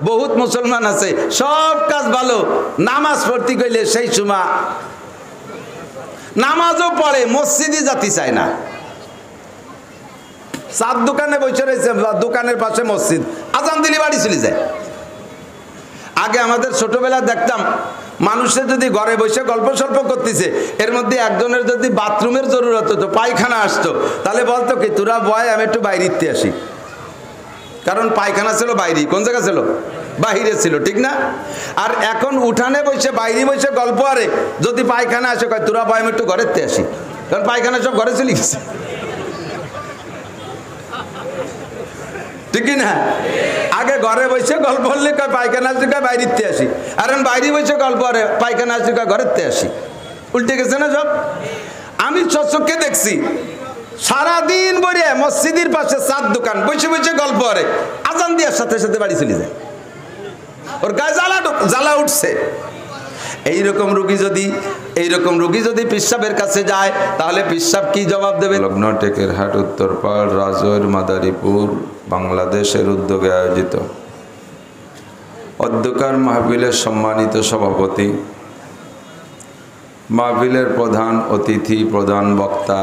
বহুত মুসলমান আছে সব কাজ ভালো, নামাজ পড়তে গেলে সেই সময় নামাজও পড়ে, মসজিদে যেতে চায় না। চার দোকানে বসে রয়েছে, দোকানের পাশে মসজিদ, আজান দিলে বাড়ি চলে যায়। আগে আমাদের ছোটবেলা দেখতাম মানুষের যদি ঘরে বসে গল্প সল্প করতেছে, এর মধ্যে একজনের যদি বাথরুমের জরুরত হতো, পায়খানা আসতো, তাহলে বলতো কি তোরা বয় আমি একটু বাইরে ইতে আসি, কারণ পায়খানা ছিল বাইরে। কোন জায়গা ছিল? বাহিরে ছিল, ঠিক না? আর এখন উঠানে বসে বাইরে বসে গল্প, আরে যদি পায়খানা আসে কয় তোরা বয় আমি একটু ঘরের তে আসি, কারণ পায়খানা সব ঘরে চলে গেছে, ঠিক না? আগে ঘরে বসে গল্প হলে কয় পায়খানা আসে কয় বাইরের তে আসি, আর এখন বাইরে বসে গল্প, আরে পায়খানা আসে কয় ঘরের তে আসি। উল্টে গেছে না সব? আমি চোখে দেখছি সারাদিন বরে মসজিদের পাশে চার দোকান বসে বসে গল্প, আরে আজান দেওয়ার সাথে সাথে বাড়ি চলে যায়, ওর গায়ে জ্বালা উঠছে। এইরকম রুগী যদি পিসাবের কাছে যায়, তাহলে পিসাব কি জবাব দেবে? লগ্ন টেকেরহাট, উত্তরপাড়, রাজৈর, মাদারীপুর, বাংলাদেশের উদ্যোগে আয়োজিত অধ্যকার মাহফিলের সম্মানিত সভাপতি, মাহফিলের প্রধান অতিথি, প্রধান বক্তা,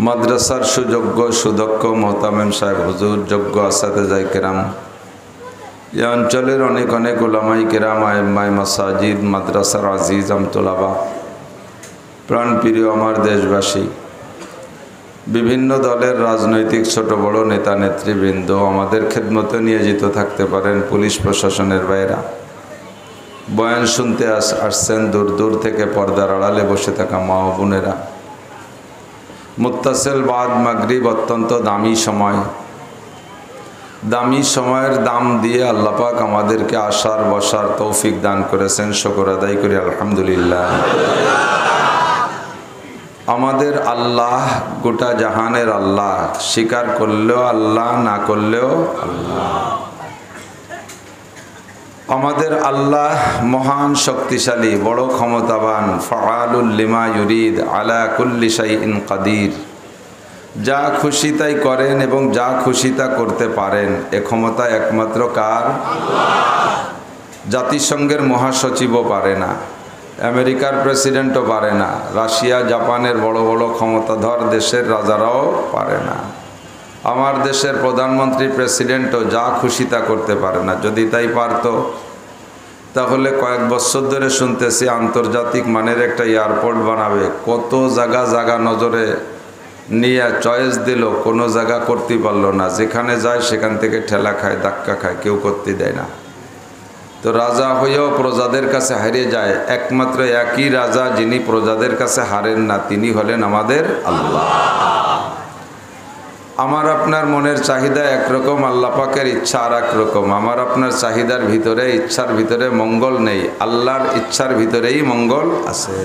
মাদ্রাসার সুযোগ্য সুদক্ষ মোহতামেম সাহেব হুজুর, যোগ্য আসাতেজায়ে কেরাম, এই অঞ্চলের অনেক অনেক উলামায়ে কেরাম, আইম্মায়ে মাসাজিদ, মাদ্রাসার আজিজ আমতুলাবা, প্রাণপ্রিয় আমার দেশবাসী, বিভিন্ন দলের রাজনৈতিক ছোট বড় নেতা নেতৃবৃন্দ, আমাদের খেদমতে নিয়োজিত থাকতে পারেন পুলিশ প্রশাসনের বাইরা, বয়ান শুনতে আসছেন দূর দূর থেকে, পর্দার আড়ালে বসে থাকা মা ও বোনেরা, মুত্তাসিল বাদ মাগরিব, অত্যন্ত দামি সময়, দামি সময়ের দাম দিয়ে আল্লাহ পাক আমাদেরকে আসার বসার তৌফিক দান করেছেন, শুকর আদায় করি আলহামদুলিল্লাহ। আমাদের আল্লাহ গোটা জাহানের আল্লাহ, স্বীকার করলেও আল্লাহ, না করলেও আল্লাহ। আমাদের আল্লাহ মহান শক্তিশালী, বড় ক্ষমতাবান, ফাআলুল লিমা ইউরিদ, আলা কুল্লি শাইইন কাদির, যা খুশি তাই করেন এবং যা খুশি তা করতে পারেন। এ ক্ষমতা একমাত্র কার? আল্লাহ। জাতিসংঘের মহাসচিবও পারে না, আমেরিকার প্রেসিডেন্টও পারে না, রাশিয়া জাপানের বড় বড় ক্ষমতাধর দেশের রাজারাও পারে না, আমার দেশের প্রধানমন্ত্রী প্রেসিডেন্টও যা খুশি তা করতে পারে না। যদি তাই পারত, তাহলে কয়েক বছর ধরে শুনতেছি আন্তর্জাতিক মানের একটা এয়ারপোর্ট বানাবে, কত জায়গা নজরে নিয়ে চয়েস দিল, কোনো জায়গা করতে পারলো না, যেখানে যায় সেখান থেকে ঠেলা খায়, ধাক্কা খায়, কেউ করতে দেয় না। তো রাজা হয়েও প্রজাদের কাছে হারিয়ে যায়, একমাত্র একই রাজা যিনি প্রজাদের কাছে হারেন না, তিনি হলেন আমাদের আল্লাহ। আমার আপনার মনের চাহিদা একরকম, আল্লাহ পাকের ইচ্ছা আর এক রকম। আমার আপনার চাহিদার ভিতরে, ইচ্ছার ভিতরে মঙ্গল নেই, আল্লাহর ইচ্ছার ভিতরেই মঙ্গল আছে।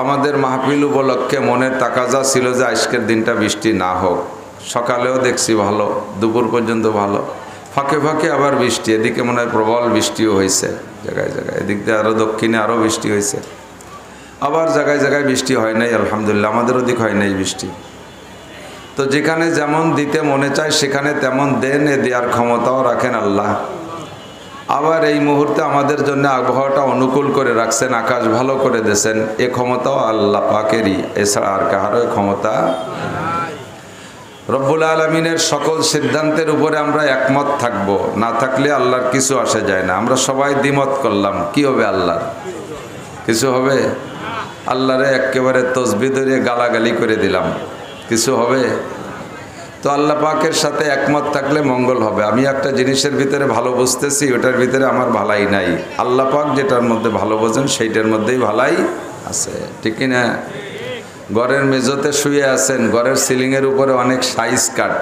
আমাদের মাহফিল উপলক্ষে মনের তাকাজা ছিল যে আজকের দিনটা বৃষ্টি না হোক। সকালেও দেখছি ভালো, দুপুর পর্যন্ত ভালো, ফাঁকে ফাঁকে আবার বৃষ্টি, এদিকে মনে হয় প্রবল বৃষ্টিও হয়েছে জায়গায় জায়গায়, এদিক দিয়ে আরও দক্ষিণে আরও বৃষ্টি হয়েছে, আবার জায়গায় জায়গায় বৃষ্টি হয় নাই, আলহামদুলিল্লাহ আমাদের ওদিক হয় নাই বৃষ্টি। তো যেখানে যেমন দিতে মনে চায় সেখানে তেমন দেন, এ দেওয়ার ক্ষমতাও রাখেন আল্লাহ। আবার এই মুহূর্তে আমাদের জন্য আবহাওয়াটা অনুকূল করে রাখছেন, আকাশ ভালো করে দিয়েছেন, এ ক্ষমতাও আল্লাহ পাকেরই, এছাড়া আর কাহারও ক্ষমতা। রব্বুল আলামিনের সকল সিদ্ধান্তের উপরে আমরা একমত থাকব, না থাকলে আল্লাহর কিছু আসে যায় না। আমরা সবাই দ্বিমত করলাম, কি হবে? আল্লাহর কিছু হবে? আল্লাহরে একেবারে তসবিহ ধরে গালাগালি করে দিলাম, কিছু হবে? তো আল্লাহ পাকের সাথে একমত থাকলে মঙ্গল হবে। আমি একটা জিনিসের ভিতরে ভালো বুঝতেছি, ওটার ভিতরে আমার ভালাই নাই, আল্লাহ পাক যেটার মধ্যে ভালো বোঝেন সেইটার মধ্যেই ভালাই আছে, ঠিক না? ঘরের মেঝোতে শুয়ে আছেন, ঘরের সিলিংয়ের উপরে অনেক সাইজ কাঠ,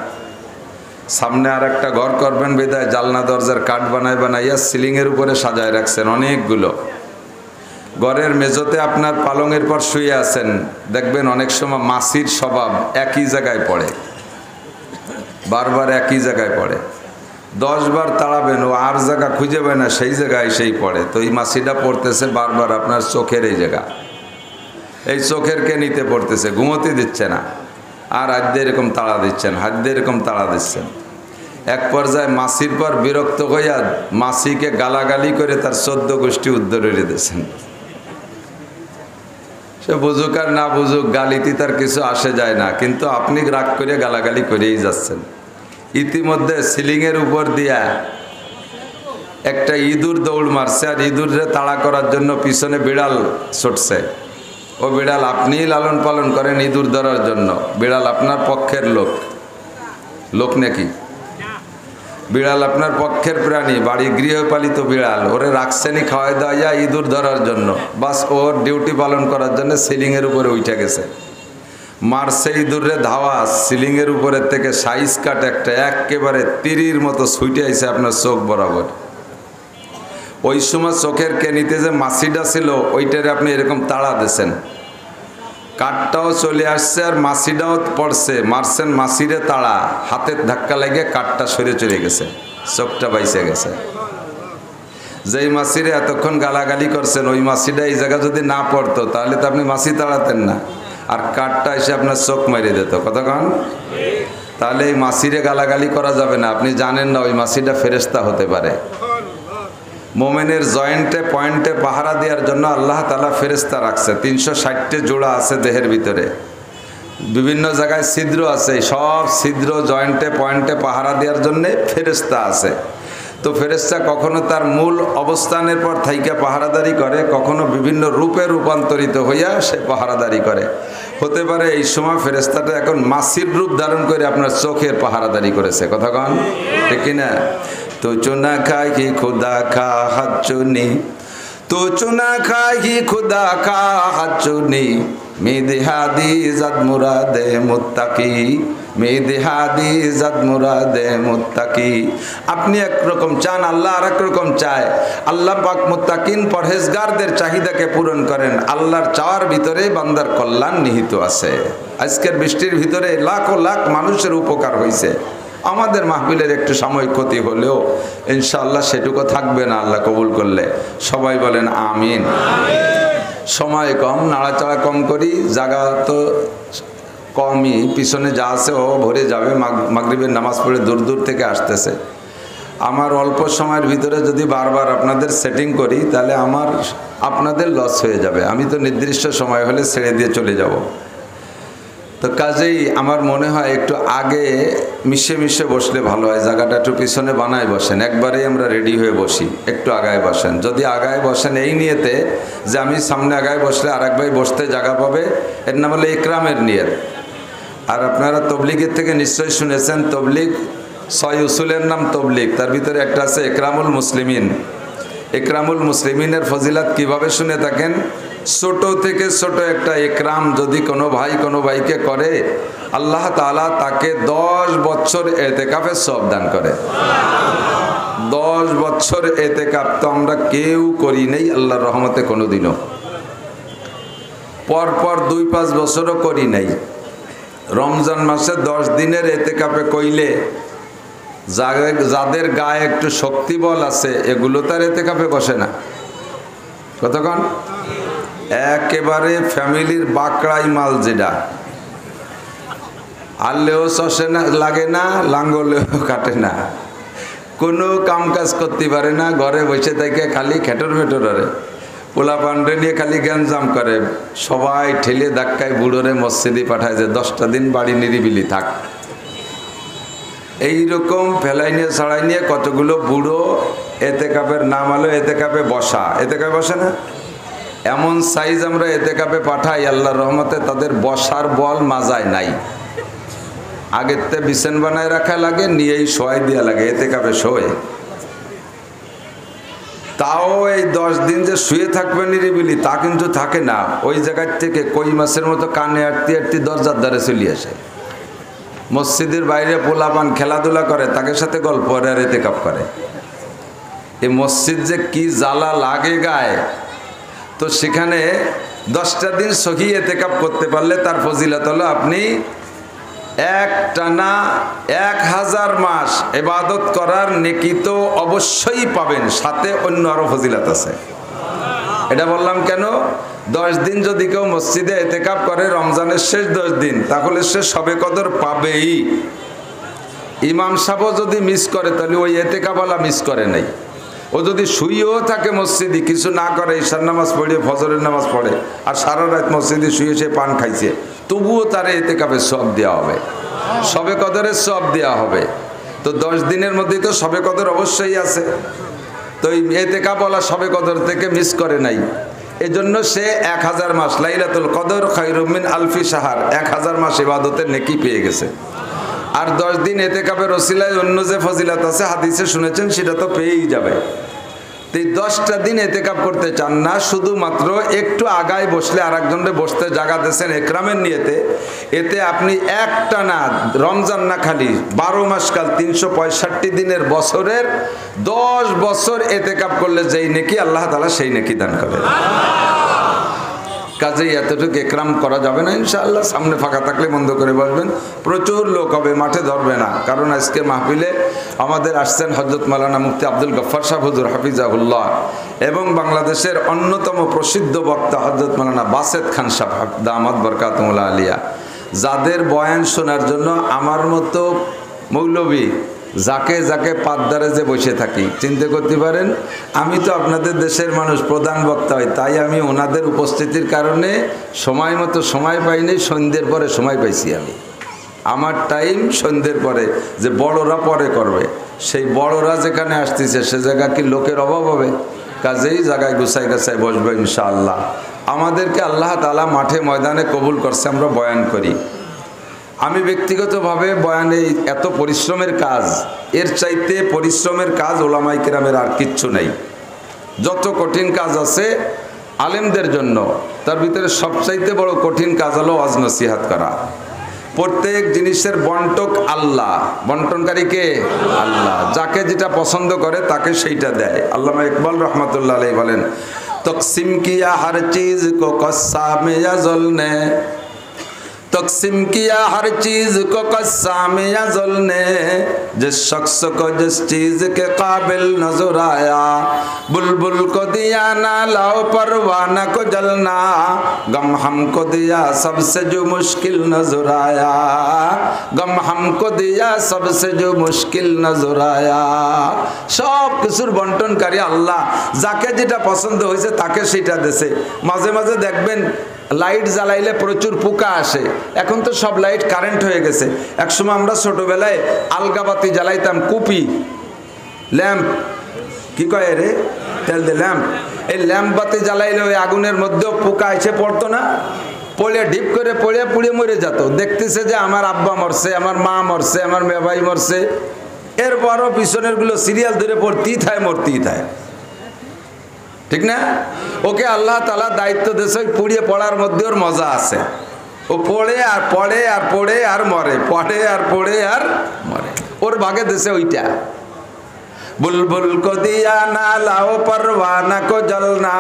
সামনে আর একটা ঘর করবেন বিধায় জালনা দরজার কাঠ বানাইয়া সিলিংয়ের উপরে সাজায় রাখছেন অনেকগুলো। ঘরের মেঝোতে আপনার পালঙের পর শুয়ে আছেন, দেখবেন অনেক সময় মাছির স্বভাব একই জায়গায় পড়ে, বারবার একই জায়গায় পড়ে, 10 বার তাড়াবেন ও আর জায়গা খুঁজে পায় না, সেই জায়গায় সেই পড়ে। তো এই মাছিটা পড়তেছে বারবার আপনার চোখের এই জায়গা, এই চোখেরকে নিতে পড়তেছে, ঘুমোতে দিচ্ছে না, আর হাত দিয়ে এরকম তাড়া দিচ্ছেন, হাত দিয়ে এরকম তাড়া দিচ্ছেন। এক পর্যায়ে মাসির পর বিরক্ত হইয়া মাসিকে গালাগালি করে তার 14 গোষ্ঠী উদ্ধার করে দিয়েছেন। সে বুঝুক আর না বুঝুক, গালিতে তার কিছু আসে যায় না, কিন্তু আপনি রাগ করে গালাগালি করেই যাচ্ছেন। ইতিমধ্যে সিলিংয়ের উপর দিয়া একটা ইঁদুর দৌড় মারছে, আর ইঁদুরে তাড়া করার জন্য পিছনে বিড়াল ছুটছে। ও বিড়াল আপনিই লালন পালন করেন ইঁদুর ধরার জন্য, বিড়াল আপনার পক্ষের লোক নাকি? বিড়াল আপনার পক্ষের প্রাণী, বাড়ি গৃহপালিত বিড়াল, ওরে রাখছেনি খাওয়াই দেওয়া ইঁদুর ধরার জন্য, বাস ওর ডিউটি পালন করার জন্য সিলিংয়ের উপরে উঠে গেছে। মারছে ইঁদুরে ধাওয়া, সিলিংয়ের উপরের থেকে সাইজ কাট একটা একেবারে তীরের মতো ছুটে আইছে আপনার চোখ বরাবর। ওই সময় চোখের কেনিতে যে মাছিটা ছিল ওইটারে আপনি এরকম তাড়া দিয়েছেন, কাঠটাও চলে আসছে আর মাছিটাও পড়ছে, মারছেন মাছিরে তাড়া, হাতের ধাক্কা লেগে কাঠটা সরে চলে গেছে, চোখটা বাইসে গেছে। যেই মাছিরে এতক্ষণ গালাগালি করছেন ওই মাছিটা এই জায়গা যদি না পড়তো তাহলে তো আপনি মাছি তাড়াতেন না, আর কাঠটা এসে আপনার চোখ মেরে দিত। কতক্ষণ? তাহলে এই মাছিরে গালাগালি করা যাবে না। আপনি জানেন না ওই মাছিটা ফেরেশতা হতে পারে। মোমেনের জয়েন্টে পয়েন্টে পাহারা দেওয়ার জন্য আল্লাহ তাআলা ফেরেশতা রাখছে। 360 জোড়া আছে দেহের ভিতরে, বিভিন্ন জায়গায় ছিদ্র আছে, সব ছিদ্র জয়েন্টে পয়েন্টে পাহারা দেওয়ার জন্যে ফেরেশতা আছে। তো ফেরেশতা কখনো তার মূল অবস্থানের পর থাইকা পাহারাদারি করে, কখনো বিভিন্ন রূপে রূপান্তরিত হইয়া সে পাহারাদারি করে। হতে পারে এই সময় ফেরেশতাটা এখন মাছির রূপ ধারণ করে আপনার চোখের পাহারাদারি করেছে। কথা কন ঠিক কিনা? তো চুনা খাহি খুদা খা হাত চুনি, তো চুনা খাহি খুদা খা হাত চুনি, মেদেহাদি জাদ মুরাদে মুত্তাকি, মেদেহাদি জাদ মুরাদে মুত্তাকি। আপনি একরকম চান, আল্লাহ আর এক রকম চায়। আল্লাহ পাক মুত্তাকিন পরহেজগারদের চাহিদাকে পূরণ করেন। আল্লাহর চাওয়ার ভিতরে বান্দার কল্যাণ নিহিত আছে। আজকের বৃষ্টির ভিতরে লাখো লাখ মানুষের উপকার হয়েছে। আমাদের মাহফিলের একটু সাময়িক ক্ষতি হলেও ইনশাআল্লাহ সেটুকু থাকবে না আল্লাহ কবুল করলে। সবাই বলেন আমিন। সময় কম, নাড়াচাড়া কম করি, জায়গা তো কমই, পিছনে যা আছে ও ভরে যাবে। মাগরিবের নামাজ পড়ে দূর দূর থেকে আসতেছে। আমার অল্প সময়ের ভিতরে যদি বারবার আপনাদের সেটিং করি তাহলে আপনাদের লস হয়ে যাবে। আমি তো নির্দিষ্ট সময় হলে ছেড়ে দিয়ে চলে যাব। তো কাজেই আমার মনে হয় একটু আগে মিশে মিশে বসলে ভালো হয়। জায়গাটা একটু পিছনে বানায় বসেন, একবারেই আমরা রেডি হয়ে বসি, একটু আগায় বসেন। যদি আগায় বসেন এই নিয়তে যে আমি সামনে আগায় বসলে আর এক ভাই বসতে জায়গা পাবে, এর নাম হলো ইকরামের নিয়ত। আর আপনারা তবলিগের থেকে নিশ্চয়ই শুনেছেন, তবলিগ 6 উসুলের নাম তবলিগ, তার ভিতরে একটা আছে ইকরামুল মুসলিমিন। ইকরামুল মুসলিমিনের ফজিলাত কিভাবে শুনে থাকেন? ছোট থেকে ছোট একটা ইকরাম যদি কোনো ভাই কোনো ভাইকে করে, আল্লাহ তাআলা তাকে 10 বছর এতেকাফের সওয়াব দান করে। 10 বছর এতেকাফ তো আমরা কেউ করি নেই আল্লাহর রহমতে কোনোদিনও, পরপর 2-5 বছরও করি নাই। রমজান মাসে 10 দিনের এতেকাফে কইলে যাদের গায়ে একটু শক্তি বল আছে এগুলো তার এতেকাফে বসে না। কতক্ষণ? একেবারে ফ্যামিলির বাকড়াই মাল, যেটা আনলেও চষে না, লাগে না, লাঙ্গলেও কাটে না, কোনো কাম কাজ করতে পারে না, ঘরে বসে থেকে খালি খেটর মেটরে পোলা পান্ডে নিয়ে খালি গ্যাঞ্জাম করে। সবাই ঠেলে ধাক্কায় বুড়োরে মসজিদে পাঠায় যে 10টা দিন বাড়ি নিরিবিলি থাক। এইরকম ফেলাই নিয়ে ছাড়াই নিয়ে কতগুলো বুড়ো এতেকাফের নাম হলো এতেকাফে বসা। এতেকাফে বসে না, এমন সাইজ আমরা এতেকাফে পাঠাই, আল্লাহর রহমতে তাদের বসার বল মাজায় নাই। আগের তে বিছান বানায় রাখা লাগে, নিয়েই শোয়াই দেওয়া লাগে, এতেকাফে শোয়ে। তাও এই 10 দিন যে শুয়ে থাকবে নিরিবিলি তা কিন্তু থাকে না। ওই জায়গার থেকে কই মাছের মতো কানে আটতে আটতে দরজার দ্বারে চলে আসে। মসজিদের বাইরে পোলাপান খেলাধুলা করে, তাদের সাথে গল্প আর এতেকাফ করে। এই মসজিদ যে কি জ্বালা লাগে গায়ে, তো সেখানে 10টা দিন সহি এতেকাফ করতে পারলে তার ফজিলত হলো আপনি একটানা 1000 মাস ইবাদত করার নেকি তো অবশ্যই পাবেন, সাথে অন্য আরো ফজিলত আছে। এটা বললাম কেন? 10 দিন যদি কেউ মসজিদে এতেকাফ করে রমজানের শেষ 10 দিন, তাহলে সে সবে কদর পাবেই। ইমাম সাহেবও যদি মিস করে তাহলে ওই এতেকাওয়ালা মিস করে নাই। ও যদি শুয়েও থাকে মসজিদে, কিছু না করে, ঈশার নামাজ পড়ে, ফজরের নামাজ পড়ে, আর সারা রাত মসজিদে শুয়ে সে পান খাইছে, তবুও তার এতেকাবের সওয়াব দেওয়া হবে, শবে কদরের সওয়াব দেওয়া হবে। তো 10 দিনের মধ্যেই তো শবে কদর অবশ্যই আছে। তো এই এতেকাওয়ালা শবে কদর থেকে মিস করে নাই, এজন্য সে 1000 মাস, লাইলাতুল কদর খায়রুম মিন আলফি শাহর, 1000 মাস ইবাদতের নেকি পেয়ে গেছে। আর 10 দিন এতেকাবের ওসিলায় অন্য যে ফজিলত আছে হাদিসে শুনেছেন, সেটা তো পেয়েই যাবে। তো এই 10টা দিন এতেকাব করতে চান না, শুধুমাত্র একটু আগায় বসলে আর একজনকে বসতে জায়গা দিয়েছেন একরামের নিয়তে, এতে আপনি একটা না রমজান না খালি 12 মাস কাল 365 দিনের বছরের 10 বছর এতেকাব করলে যেই নেকি আল্লাহ তাআলা সেই নেকি দান করে। কাজেই এতটুকু একরাম করা যাবে না ইনশাআল্লাহ। সামনে ফাঁকা থাকলে বন্ধ করে বসবেন, প্রচুর লোক হবে, মাঠে ধরবে না। কারণ আজকে মাহফিলে আমাদের আসছেন হযরত মাওলানা মুফতি আব্দুল গফফার সাহেব হুজুর হাফিজাহুল্লাহ, এবং বাংলাদেশের অন্যতম প্রসিদ্ধ বক্তা হযরত মাওলানা বাসেত খান সাহেব দামাত বরকাতুল আলিয়া, যাদের বয়ান শোনার জন্য আমার মতো মৌলবী যাকে যাকে পাদ্দারে যে বসে থাকি, চিন্তা করতে পারেন। আমি তো আপনাদের দেশের মানুষ, প্রধান বক্তা হই, তাই আমি ওনাদের উপস্থিতির কারণে সময় মতো সময় পাইনি, সন্ধ্যের পরে সময় পাইছি। আমি আমার টাইম সন্ধ্যের পরে, যে বড়রা পরে করবে, সেই বড়রা যেখানে আসতেছে সে জায়গা কি লোকের অভাব হবে? কাজেই জায়গায় গুছাই গাছাই বসবো ইনশাআল্লাহ। আমাদেরকে আল্লাহ তাআলা মাঠে ময়দানে কবুল করছে, আমরা বয়ান করি। আমি ব্যক্তিগতভাবে বয়ানে এত পরিশ্রমের কাজ, এর চাইতে পরিশ্রমের কাজ ওলামায়ে কেরামের আর কিচ্ছু নেই। যত কঠিন কাজ আছে আলেমদের জন্য, তার ভিতরে সবচাইতে বড় কঠিন কাজ হলো ওয়াজ নসিহত করা। প্রত্যেক জিনিসের বন্টক আল্লাহ, বন্টনকারী কে? আল্লাহ। যাকে যেটা পছন্দ করে তাকে সেইটা দেয়। আল্লামা ইকবাল রহমাতুল্লাহ আলাইহি বলেন, তকসিম কিয়া হর চিজ কো কসাম ইয়াজল নে, तकसीम किया हर चीज को कस्साम अज़ल ने, जिस शख्स को जिस चीज के काबिल नजर आया, बुलबुल को दिया ना लाओ परवाना को जलना, गम हमको दिया सबसे जो मुश्किल नजर आया, गम हमको दिया सबसे जो मुश्किल नजर आया। সব কিছুর বন্টনকারী আল্লাহ, যাকে যেটা পছন্দ হয়েছে তাকে সেটা দেছে। মাঝে মাঝে দেখবেন লাইট জ্বালাইলে প্রচুর পোকা আসে, এখন তো সব লাইট কারেন্ট হয়ে গেছে। একসময় আমরা ছোটবেলায় আলগাবাতি জ্বালাইতাম, কুপি ল্যাম্প, কি কয় রে, তেল দে ল্যাম্প। এই ল্যাম্প বাতি জ্বালাইলে ওই আগুনের মধ্যেও পোকা এসে পড়তো না, পড়ে ঢিপ করে পড়ে পুড়ে মরে যেত। দেখতেছে যে আমার আব্বা মরছে, আমার মা মরছে, আমার মেয়ে ভাই মরছে, এরপরও পিছনের গুলো সিরিয়াল ধরে পড়তেই থাকে, মরতেই থাকে, ঠিক না? ওকে আল্লাহ তাআলা দায়িত্ব দিয়েছে, ওই পুড়িয়ে পড়ার মধ্যে ওর মজা আছে। ও পড়ে আর পড়ে আর পড়ে আর মরে, পড়ে আর পড়ে আর মরে, ওর ভাগে দিয়েছে ওইটা। বুলবুল কো দিয়া না লাও পরওয়ানা কো জলনা,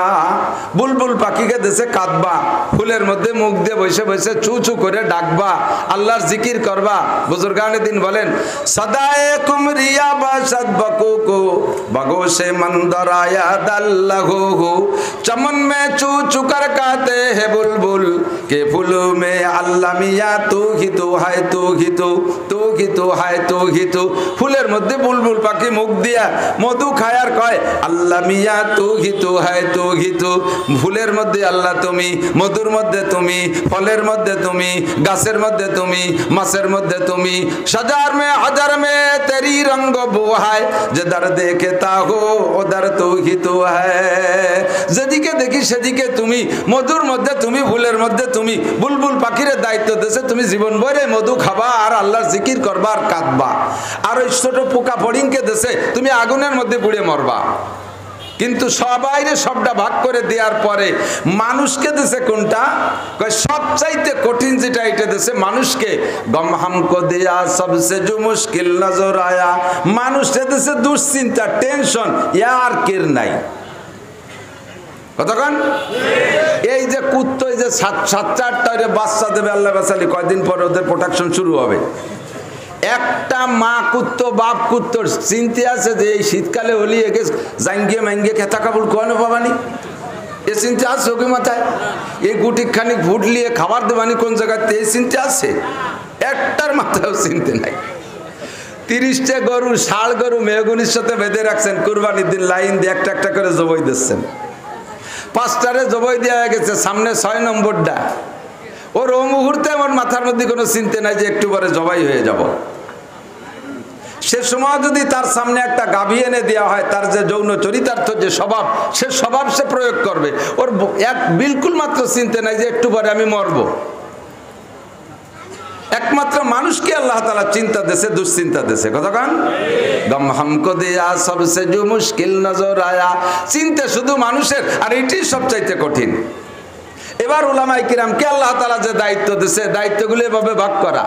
বুলবুল পাখিকে দেশে কাঁদবা, ফুলের মধ্যে মুখ দিয়ে বসে বসে চু চু করে ডাকবা, আল্লাহর জিকির করবা। বুজুর্গানে দিন বলেন, সদায়ে কুমরিয়া বাসাদ বকুকু বগোশে मंदर आया दल्लहु, चमन में चू चू कर गाते हैं बुलबुल के फूलों में अल्लाह मिया तू ही तू है, तू ही तू, तू ही तू है, तू ही तू। ফুলের মধ্যে বুলবুল পাখি মুখ দিয়া মধু খায় আর কয়, আল্লাহ মিয়া তু হি তু হয়, তু হি তু। ফুলের মধ্যে আল্লাহ তুমি, মধুর মধ্যে তুমি, ফলের মধ্যে তুমি, গাছের মধ্যে তুমি, মাছের মধ্যে তুমি। সাজার মে হাজার মে তেরি রঙ্গ বো হায়, যেদার দেখে তা হো ওদার তু হি তু হ্যায়। যেদিকে দেখি সেদিকে তুমি, মধুর মধ্যে তুমি, ফুলের মধ্যে তুমি। বুলবুল পাখিরে দায়িত্ব দিয়েছে, তুমি জীবন ভরে মধু খাবা আর আল্লাহর জিকির করবা আর কাঁদবা। আর ওই ছোট পোকা ফড়িংকে দেশে তুমি আগুনের মধ্যে পুড়ে মরবা। কিন্তু সবাইরে সবটা ভাগ করে দেওয়ার পরে মানুষকে দেশে কোনটা? সবচাইতে কঠিন যেটা এটা দেশে মানুষকে, গম হামকো দেয়া সবসে जो মুশকিল নজর আয়া। মানুষে দেশে দুশ্চিন্তা, টেনশন ইয়ার কের নাই। কতক্ষণ এই যে কুত্তো, এই যে 7-8টা বাচ্চা দেবে আল্লাহ বাসালি, কয়দিন পরে ওদের প্রোটেকশন শুরু হবে। একটা মা কুত্তো, বাপ কুত্তর চিন্তা আছে যে এই শীতকালে হলি একে জাঙ্গিয়ে ম্যাঙ্গিয়ে খেতা কাপড় খোয়ানো পাবানি, এ চিন্তা আছে ওকে মাথায়? এই গুটি খানিক ফুটলিয়ে খাবার দেবানি কোন জায়গাতে, এই চিন্তা আছে? একটার মাথায়ও চিনতে নাই। 30টা গরু, ষাঁড় গরু মেহগুনির সাথে বেঁধে রাখছেন, কুরবানির দিন লাইন দিয়ে একটা একটা করে জবাই দিচ্ছেন। 5টারে জবাই দেওয়া গেছে, সামনে 6 নম্বরটা। ওর ও মুহূর্তে আমার মাথার মধ্যে কোনো চিন্তা নাই যে একটু পরে জবাই হয়ে যাব। সে সময় যদি তার সামনে একটা গাভী এনে দেওয়া হয়, তার যে যৌন চরিতার্থ যে স্বভাব, সে স্বভাব সে প্রয়োগ করবে। ওর বিলকুল মাত্র চিন্তা নাই যে একটু পরে আমি মরব। একমাত্র মানুষকে আল্লাহ তাআলা চিন্তা দেশে, দুশ্চিন্তা দেশে। কতক্ষণ গম হামকো দেয়া সবসে জো মুশকিল নজর আয়া, চিন্তা শুধু মানুষের, আর এটি সবচাইতে কঠিন। এবার উলামায়ে কিরামকে আল্লাহ তাআলা যে দায়িত্ব দিয়েছে, দায়িত্বগুলো এভাবে ভাগ করা।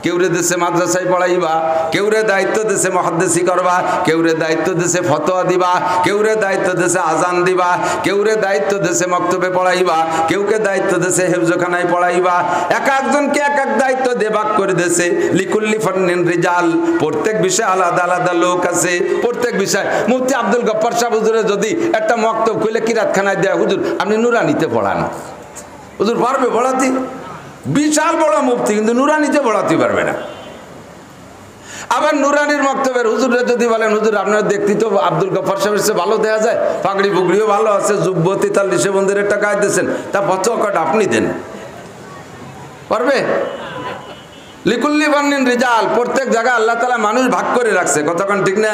কেউরে দেশে মাদ্রাসায় পড়াইবা, কেউরে দায়িত্ব দেশে মুহাদ্দিসি করবা, কেউরে দায়িত্ব দেশে ফতোয়া দিবা, কেউরে দায়িত্ব দেশে আজান দিবা, কেউরে দায়িত্ব দেশে মক্তবে পড়াইবা, কেউকে দায়িত্ব দেশে হেফজখানায় পড়াইবা। এক একজনকে এক এক দায়িত্ব দিয়ে ভাগ করে দেশে। লিকুল্লি ফান্নিন রিজাল, প্রত্যেক বিষয়ে আলাদা আলাদা লোক আছে। প্রত্যেক বিষয় মুফতি আব্দুল গফফার সাহেব হুজুরে যদি একটা মক্তব খুলে কিরাতখানায় দেয়, হুজুর আপনি নুরানিতে পড়ান, হুজুর পারবে পড়াতে? বিশাল বড় মুফতি, কিন্তু নুরানিতে পড়াতে পারবে না। আবার নুরানির মক্তবের হুজুরে যদি বলেন, হুজুর আপনার দেখতে তো আব্দুল গফফার সাহেবের চেয়ে ভালো দেয়া যায়, পাগড়ি পুগড়িও ভালো আছে, যুব্য 43 বন্ধের টাকা দিয়েছেন, তা ফতোয়া কটা আপনি দেন, পারবে? লিকুল্লি বান্নিন রিজাল, প্রত্যেক জায়গায় আল্লাহ তাআলা মানুষ ভাগ করে রাখছে। কতক্ষণ ঠিক না?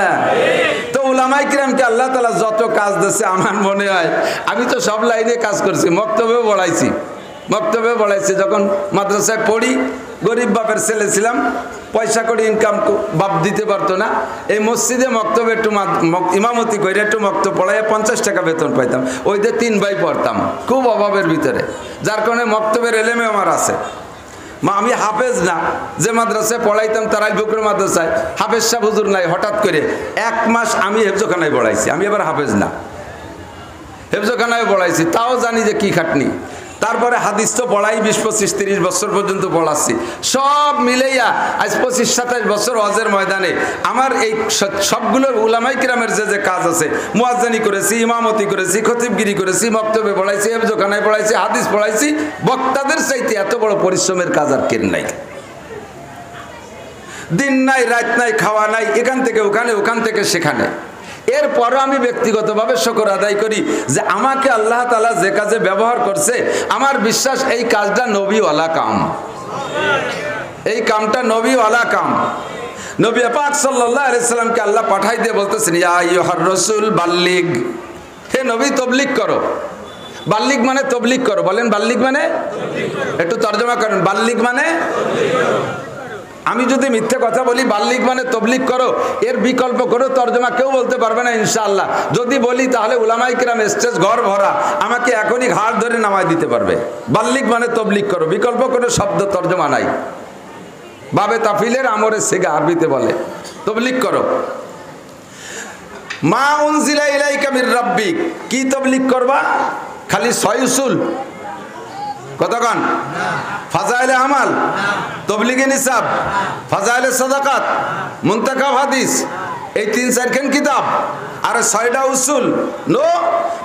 তো উলামায়ে কিরামকে আল্লাহ তাআলা যত কাজ দিয়েছে, আমার মনে হয় আমি তো সব লাইনে কাজ করছি, মক্তবেও পড়াইছি। যখন মাদ্রাসায় পড়ি, গরিব বাপের ছেলে ছিলাম, পয়সা করে ইনকাম বাপ দিতে পারতো না। এই মসজিদে মক্তবে একটু ইমামতি করে একটু মক্তব পড়াইয়া 50 টাকা বেতন পাইতাম। ওই দিয়ে 3 ভাই পড়তাম, খুব অভাবের ভিতরে, যার কারণে মক্তবের এলেমে আমার আছে। আমি হাফেজ না, যে মাদ্রাসায় পড়াইতাম তারাই বুকুর মাদ্রাসায় হাফেজ সাহেব হুজুর নাই। হঠাৎ করে 1 মাস আমি হেফজখানায় পড়াইছি। আমি এবার হাফেজ না, হেফজখানায় পড়াইছি, তাও জানি যে কি খাটনি। তারপরে হাদিস তো পড়াই 20, 25, 30 বছর পর্যন্ত পড়াচ্ছি। সব মিলাইয়া আজ 25, 27 বছর হজের ময়দানে আমার এই সবগুলো উলামায়ে কিরামের যে কাজ আছে, মুয়াজ্জিনি করেছি, ইমামতি করেছি, খতিবগিরি করেছি, মক্তবে পড়াইছি, হেফজখানায় পড়াইছি, হাদিস পড়াইছি। বক্তাদের চাইতে এত বড় পরিশ্রমের কাজ আর কেন নাই। দিন নাই রাত নাই, খাওয়া নাই, এখান থেকে ওখানে, ওখান থেকে সেখানে। এরপরও আমি ব্যক্তিগতভাবে শুকর আদায় করি যে আমাকে আল্লাহ তাআলা যে কাজে ব্যবহার করছে, আমার বিশ্বাস এই কাজটা নবীওয়ালা কাম, এই কামটা নবীওয়ালা কাম। নবী পাক সাল্লাল্লাহু আলাইহি সাল্লামকে আল্লাহ পাঠাই দিয়ে বলতেছেন, ইয়া আইয়ুহার রাসূল বাল্লিগ, হে নবী তবলিগ করো। বাল্লিগ মানে তবলিগ করো, বলেন বাল্লিগ মানে? একটু তর্জমা করেন, বাল্লিগ মানে? আমি যদি মিথ্যে কথা বলি বাল্লিগ মানে তবলিগ করো, এর বিকল্প কোনো তর্জমা কেউ বলতে পারবে না ইনশাআল্লাহ। যদি বলি তাহলে উলামায়ে কিরাম স্টেজ ঘর ভরা আমাকে এখনই ঘাড় ধরে নামায় দিতে পারবে। বাল্লিগ মানে তবলিগ করো, বিকল্প কোনো শব্দ তর্জমা নাই। বাবে তাফিলের আমরে সেগা আরবিতে বলে তবলিগ করো। মা উনজিলা ইলাইকা মির রাব্বিক, কি তবলিগ করবা? খালি 6 উসুল? কতক্ষণ? ফাজাইলে আমাল, তবলিগে নিসাব, ফাজাইলে সাদাকাত, মুনতাকাব হাদিস, এই 3-4 কিতাব আর 6টা উসুল? নো,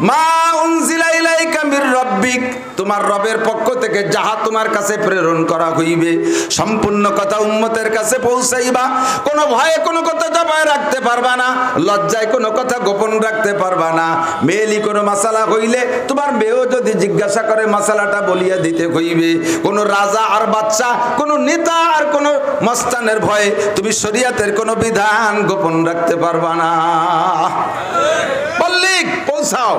মা উনজিলা ইলাইকা মির রাব্বিক, তোমার রবের পক্ষ থেকে যাহা তোমার কাছে প্রেরণ করা হইবে সম্পূর্ণ কথা উম্মতের কাছে পৌঁছাইবা। কোনো ভয়ে কোনো কথা চাপায় রাখতে পারবা না, লজ্জায় কোনো কথা গোপন রাখতে পারবা না। মেয়েলি কোনো মাসালা হইলে তোমার মেয়েও যদি জিজ্ঞাসা করে মাসালাটা বলিয়া দিতে হইবে। কোনো রাজা আর বাচ্চা, কোনো নেতা আর কোনো মস্তানের ভয়ে তুমি শরীয়তের কোনো বিধান গোপন রাখতে পারবা না। বল্লিক, পৌঁছাও।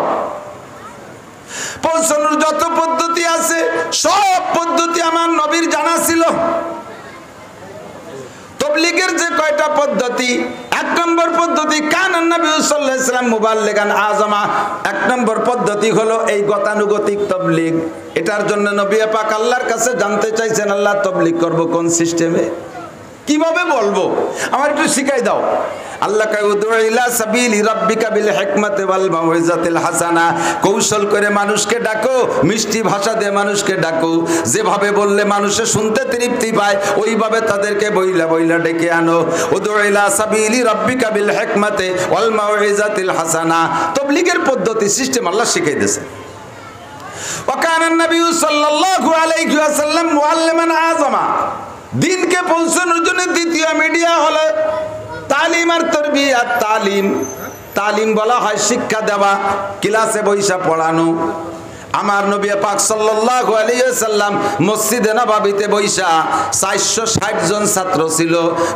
পৌঁছানোর যত পদ্ধতি আছে সব পদ্ধতি আমার নবীর জানা ছিল। তবলিগের যে কয়টা পদ্ধতি, 1 নম্বর পদ্ধতি কানান নবী সাল্লাল্লাহু আলাইহি ওয়াসাল্লাম মুবাল্লিগান আযমা, 1 নম্বর পদ্ধতি হলো এই গতানুগতিক তবলিগ। এটার জন্য নবী পাক আল্লাহর কাছে জানতে চাইছেন, আল্লাহ তবলিগ করব কোন সিস্টেমে, কিভাবে বলবো, আমার একটু শিখাই দাও। আল্লাহ কয় উদউ ইলা সাবিলি রাব্বিকা বিল হিকমাতি ওয়াল মাউইজাতিল হাসানা, কৌশল করে মানুষকে ডাকো, মিষ্টি ভাষা দিয়ে মানুষকে ডাকো, যেভাবে বললে মানুষে শুনতে তৃপ্তি পায় ওইভাবে তাদেরকে বইলা বইলা ডেকে আনো। উদউ ইলা সাবিলি রাব্বিকা বিল হিকমাতি ওয়াল মাউইজাতিল হাসানা, তবলিগের পদ্ধতি সিস্টেম আল্লাহ শিখাই দিয়েছে। ওয়া কানা নবী সাল্লাল্লাহু আলাইহি ওয়াসাল্লাম মুআল্লিমান আযমা, দিনকে পৌঁছানোর জন্য দ্বিতীয় মিডিয়া হলো তালিম আর তারবিয়াত। তালিম বলা হয় শিক্ষা দেওয়া, ক্লাসে বৈশা পড়ানো। আমার নবী পাক সাল্লাল্লাহু আলাইহি ওয়াসাল্লাম মসজিদে নববীতে বৈশা 460 জন ছাত্র ছিল।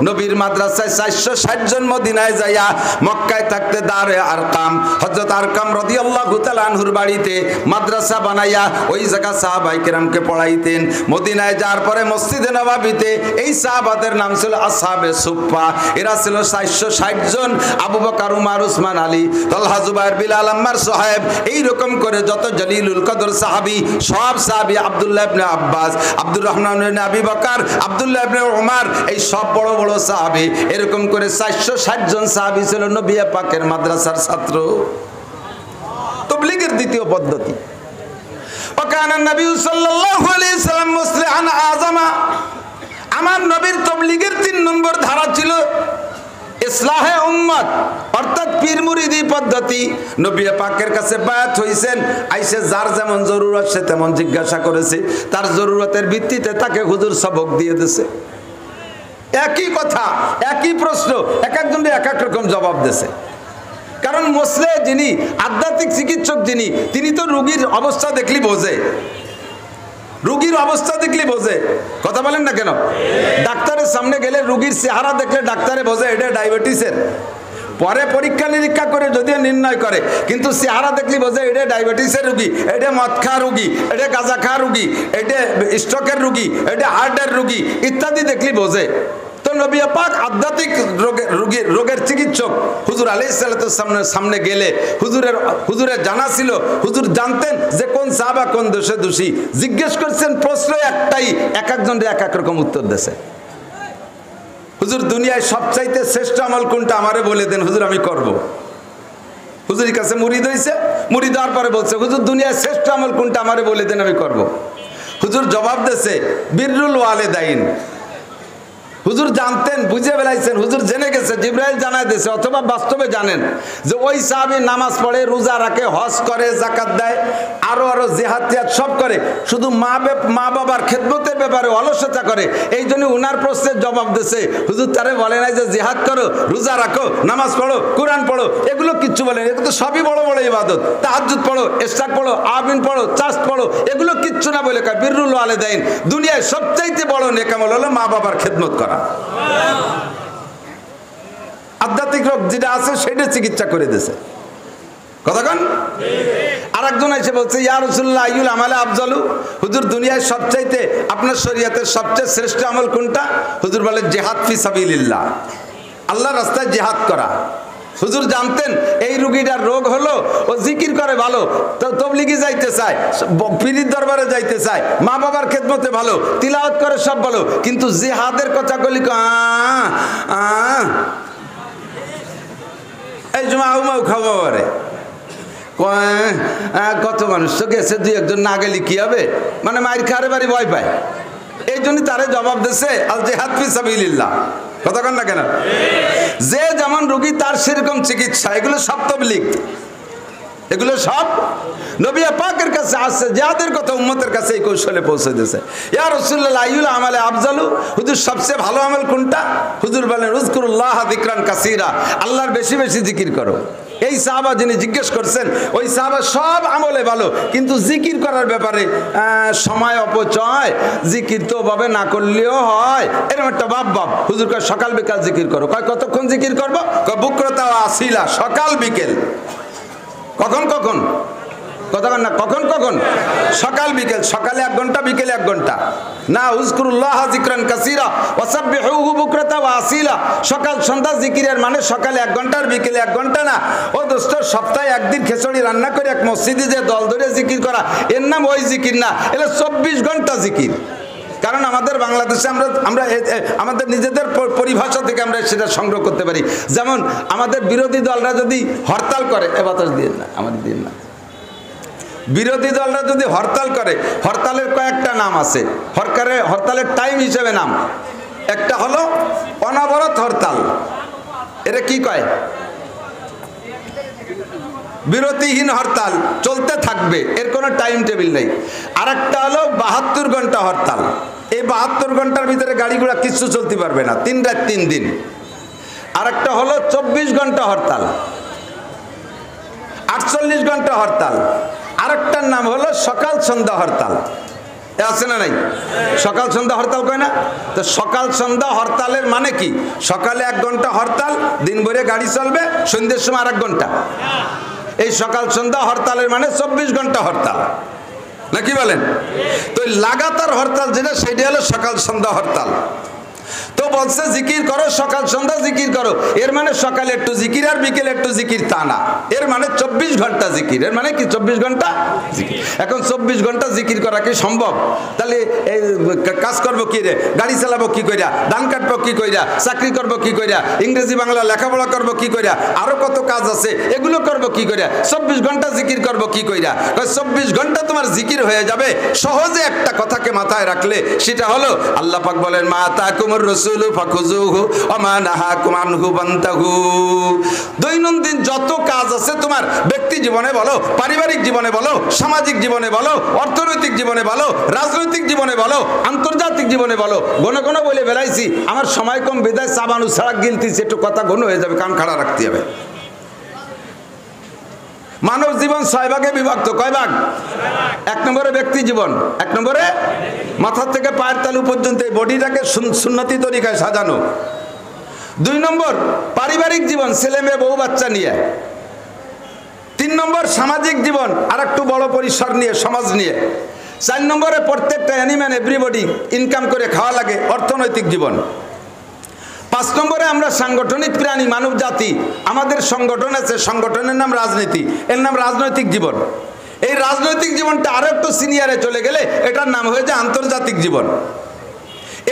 নবীর মাদ্রাসায় 460 জন, মদিনায় যাইয়া মক্কায় থাকতে দারে আরকাম, হযরত আরকাম রাদিয়াল্লাহু তাআলা আনহুর বাড়িতে মাদ্রাসা বানাইয়া ওই জায়গা সাহাবায়ে কেরামকে পড়াইতেন। মদিনায় যাওয়ার পরে মসজিদে নববীতে এই সাহাবাদের নাম ছিল আসহাবে সুফফা। এরা ছিল 460 জন। আবু বকর, উমর, উসমান, আলী, তালহা, জুবায়ের, বিলাল, আম্মার, সোহাইব, এই রকম করে যত জলিলুল কদর সাহাবী, সব সাহাবী, আব্দুল্লাহ ইবনে আব্বাস, আব্দুর রহমান ইবনে আবি বকর, আব্দুল্লাহ ইবনে উমর, এই সব বড় বড় সাহাবী, এরকম করে 460 জন সাহাবী ছিল নবী পাকের মাদ্রাসার ছাত্র। তাবলীগের দ্বিতীয় পদ্ধতি, ওয়াকানা নবী সাল্লাল্লাহু আলাইহি সাল্লাম মুসলিহান আযমা। আমার নবীর তাবলীগের 3 নম্বর ধারা ছিল ইসলাহে উম্মত, অর্থাৎ পীর মুরিদি পদ্ধতি। নবী পাকের কাছে বায়াত হইছেন, আইসে যার যেমন জরুরত সে তেমন জিজ্ঞাসা করেছে, তার জরুরতের ভিত্তিতে তাকে হুজুর সবক দিয়ে দিয়েছে। একই কথা, একই প্রশ্ন, এক একজন এক এক রকম জবাব দিয়েছে। কারণ মুসলিহ যিনি, আধ্যাত্মিক চিকিৎসক যিনি, তিনি তো রোগীর অবস্থা দেখলি বোঝে, রোগীর অবস্থা দেখলে বোঝে। কথা বলেন না কেন? ডাক্তারের সামনে গেলে রোগীর চেহারা দেখলে ডাক্তারে বোঝে এটা ডায়াবেটিসের। পরে পরীক্ষা নিরীক্ষা করে যদিও নির্ণয় করে, কিন্তু চেহারা দেখলে বোঝে এটা ডায়াবেটিসের রোগী, এটা মদ খাওয়া রোগী, এটা গাঁজা খাওয়া রোগী, এটা স্ট্রোকের রোগী, এটা হার্টের রোগী ইত্যাদি দেখলে বোঝে। তো নবী পাক আধ্যাত্মিক রোগের চিকিৎসক হুজুর আলাইহিস সালামের সামনে গেলে হুজুরের জানা ছিল, হুজুর জানতেন যে কোন সাহাবা কোন দোষে দোষী। জিজ্ঞেস করছেন, প্রশ্ন একটাই, এক একজনের এক এক রকম উত্তর দিয়েছে। হুজুর দুনিয়ায় সবচাইতে শ্রেষ্ঠ আমল কোনটা আমারে বলে দেন, হুজুর আমি করব। হুজুরের কাছে মুরিদ হইছে, মুরিদ হওয়ার পরে বলছে, হুজুর দুনিয়ায় শ্রেষ্ঠ আমল কোনটা আমারে বলে দেন, আমি করব। হুজুর জবাব দিয়েছে বিররুল ওয়ালিদাইন। হুজুর জানতেন, বুঝে বেলাইছেন, হুজুর জেনে গেছে, জিবরাইল জানাই দিয়েছে, অথবা বাস্তবে জানেন যে ওই সাহাবী নামাজ পড়ে, রোজা রাখে, হজ করে, যাকাত দেয়, আরো জিহাদ টিহাদ সব করে, শুধু মা বাবার খেদমতের ব্যাপারে অলসতা করে। এই জন্য উনার প্রশ্নের জবাব দিয়েছে, হুজুর তারে বলে নাই যে জিহাদ করো, রোজা রাখো, নামাজ পড়ো, কোরআন পড়ো, এগুলো কিচ্ছু বলেন। এগুলো তো সবই বড় বড় ইবাদত, তাহাজ্জুদ পড়ো, ইশরাক পড়ো, আমিন পড়ো, চাষ পড়ো, এগুলো কিচ্ছু না বলে কয় বিররুল ওয়ালিদাইন। দুনিয়ায় সবচাইতে বড় নেক আমল হলো মা বাবার খেদমত করা। আধ্যাত্মিক রোগ যেটা আছে সেটা চিকিৎসা করে দিয়েছে। কতক্ষণ আর একজন এসে বলছে, ইয়া রাসূলুল্লাহ আইয়ুল আমালে আফজালু, হুজুর দুনিয়ায় সবচাইতে আপনার শরীয়তের সবচেয়ে শ্রেষ্ঠ আমল কোনটা? হুজুর বলে জিহাদ ফি সাবিলিল্লাহ, আল্লাহর রাস্তায় জিহাদ করা। হুজুর জানতেন এই রোগীটার রোগ হলো ও জিকির করে ভালো, তো তাবলীগে যাইতে চায়, পীরের দরবারে যাইতে চায়, মা বাবার খেদমতে ভালো, তিলাওয়াত করে সব ভালো, কিন্তু জিহাদের কথা বলি এই জমা খাওয়া পারে। কত মানুষ তো গেছে, দুই একজন না গেলে কি হবে, মানে মায়ের খারে বাড়ি ভয় পায়। এই জন্য তারে জবাব দিয়েছে আল জিহাদ ফি সাবিলিল্লাহ। কতক্ষণ না কেন? যে যেমন রোগী তার সেরকম চিকিৎসা। এগুলো সব তাবলীগ, এগুলো সব নবী পাকের কাছে আসছে, যাদের কথা উম্মতের কাছে এই কৌশলে পৌঁছে দিয়েছে। ইয়া রাসূলুল্লাহ আইয়ুল আমালে আফজালু, হুজুর সবচেয়ে ভালো আমল কোনটা? হুজুর বলেন উযকুরুল্লাহ যিকরান কাসীরা, আল্লাহর বেশি বেশি জিকির করো। এই সাহাবা যিনি জিজ্ঞেস করছেন, ওই সাহাবা সব আমলে ভালো, কিন্তু জিকির করার ব্যাপারে সময় অপচয়, জিকির তো ভাবে না করলেও হয়, এরকম একটা ভাব। হুজুর কয় সকাল বিকাল জিকির করো। কয় কতক্ষণ জিকির করবো? কয় বুকরতা ও আসিলা, সকাল বিকেল। কখন কখন? কতক্ষণ না, কখন কখন? সকাল বিকেল। সকালে 1 ঘন্টা, বিকেলে 1 ঘন্টা। না, উযকুরুল্লাহ যিকরান কাসীরা ওয়াসাব্বিহুহু বুকরাতা ওয়া আসিলা। সকাল সন্ধ্যা জিকিরের মানে সকালে 1 ঘন্টা আর বিকেলে 1 ঘন্টা না। ও দোস্ত, সপ্তাহে একদিন খিচুড়ি রান্না করে এক মসজিদে যে দল ধরে জিকির করা, এর নাম ওই জিকির না, এটা 24 ঘন্টা জিকির। কারণ আমাদের বাংলাদেশে আমরা আমাদের নিজেদের পরিভাষা থেকে আমরা সেটা সংগ্রহ করতে পারি। যেমন আমাদের বিরোধী দলরা যদি হরতাল করে, বাতাস দিয়ে না, আমাদের দিন না, বিরোধী দলরা যদি হরতাল করে, হরতালের কয়েকটা নাম আছে, হরতালের টাইম হিসেবে নাম। একটা হলো অনবরত হরতাল, এটা কি কয়? বিরতিহীন হরতাল, চলতে থাকবে, এর কোনো টাইম টেবিল নেই। আর একটা হলো 72 ঘন্টা হরতাল। এই এই 72 ঘন্টার ভিতরে গাড়িগুলা কিচ্ছু চলতে পারবে না, 3 রাত 3 দিন। আরেকটা হলো 24 ঘন্টা হরতাল, 48 ঘন্টা হরতাল। আরেকটার নাম হলো সকাল সন্ধ্যা হরতাল। আছে না নাই? সকাল সন্ধ্যা হরতাল কয় না? তো সকাল সন্ধ্যা হরতালের মানে কি? সকালে 1 ঘন্টা হরতাল, দিন ভরে গাড়ি চলবে, সন্ধ্যের সময় আরেক ঘন্টা। এই সকাল সন্ধ্যা হরতালের মানে 24 ঘন্টা হরতাল, নাকি বলেন? তো লাগাতার হরতাল যেটা, সেটা হলো সকাল সন্ধ্যা হরতাল। তো বলছে জিকির করো, সকাল সন্ধ্যা জিকির করো। এর মানে সকালে একটু জিকির আর বিকেলে একটু জিকির তা না, এর মানে 24 ঘন্টা জিকির। এর মানে কি 24 ঘন্টা জিকির। এখন 24 ঘন্টা জিকির করা কি সম্ভব? তাহলে এই কাজ করবো কি রে? গাড়ি চালাবো কি কইরা? ধান কাটবো কি কইরা? চাকরি করবো কি কইরা? ইংরেজি বাংলা লেখাপড়া করবো কি কইরা? আরো কত কাজ আছে, এগুলো করবো কি কইরা? 24 ঘন্টা জিকির করবো কি কইরা? 24 ঘন্টা তোমার জিকির হয়ে যাবে সহজে একটা কথাকে মাথায় রাখলে। সেটা হলো আল্লাহ পাক বলেন, মা তাকুমুর রাসূলু ফাখুযুহু ওয়া মা নাহাকুম আনহু ফান্তাহু। দৈনন্দিন যত কাজ আছে তোমার, ব্যক্তি জীবনে বলো, পারিবারিক জীবনে বলো, সামাজিক জীবনে বলো, অর্থনৈতিক জীবনে বলো, রাজনৈতিক জীবনে বলো, আন্তর্জাতিক জীবনে বলো, ঘন ঘন বলে বেড়াইছি, আমার সময় কম বিদায় চাবানু ছাড়া গিলতিছি, একটু কথা ঘন হয়ে যাবে, কান খাড়া রাখতে হবে। মানব জীবন 6 ভাগে বিভক্ত। কয় ভাগ? 1 নম্বরে ব্যক্তি জীবন, 1 নম্বরে মাথা থেকে পায়ের তালু পর্যন্ত এই বডিটাকে সুন্নতি তরিকায় সাজানো। 2 নম্বর পারিবারিক জীবন, ছেলে মেয়ে বউ বাচ্চা নিয়ে। 3 নম্বর সামাজিক জীবন, আর একটু বড় পরিসর নিয়ে, সমাজ নিয়ে। 4 নম্বরে প্রত্যেকটা অ্যানিম্যান এভরিবডি ইনকাম করে খাওয়া লাগে, অর্থনৈতিক জীবন। 5 নম্বরে আমরা সাংগঠনিক প্রাণী, মানব জাতি। আমাদের সংগঠন আছে, সংগঠনের নাম রাজনীতি, এর নাম রাজনৈতিক জীবন। এই রাজনৈতিক জীবনটা আরো একটু সিনিয়রে চলে গেলে এটার নাম হয়ে যায় আন্তর্জাতিক জীবন।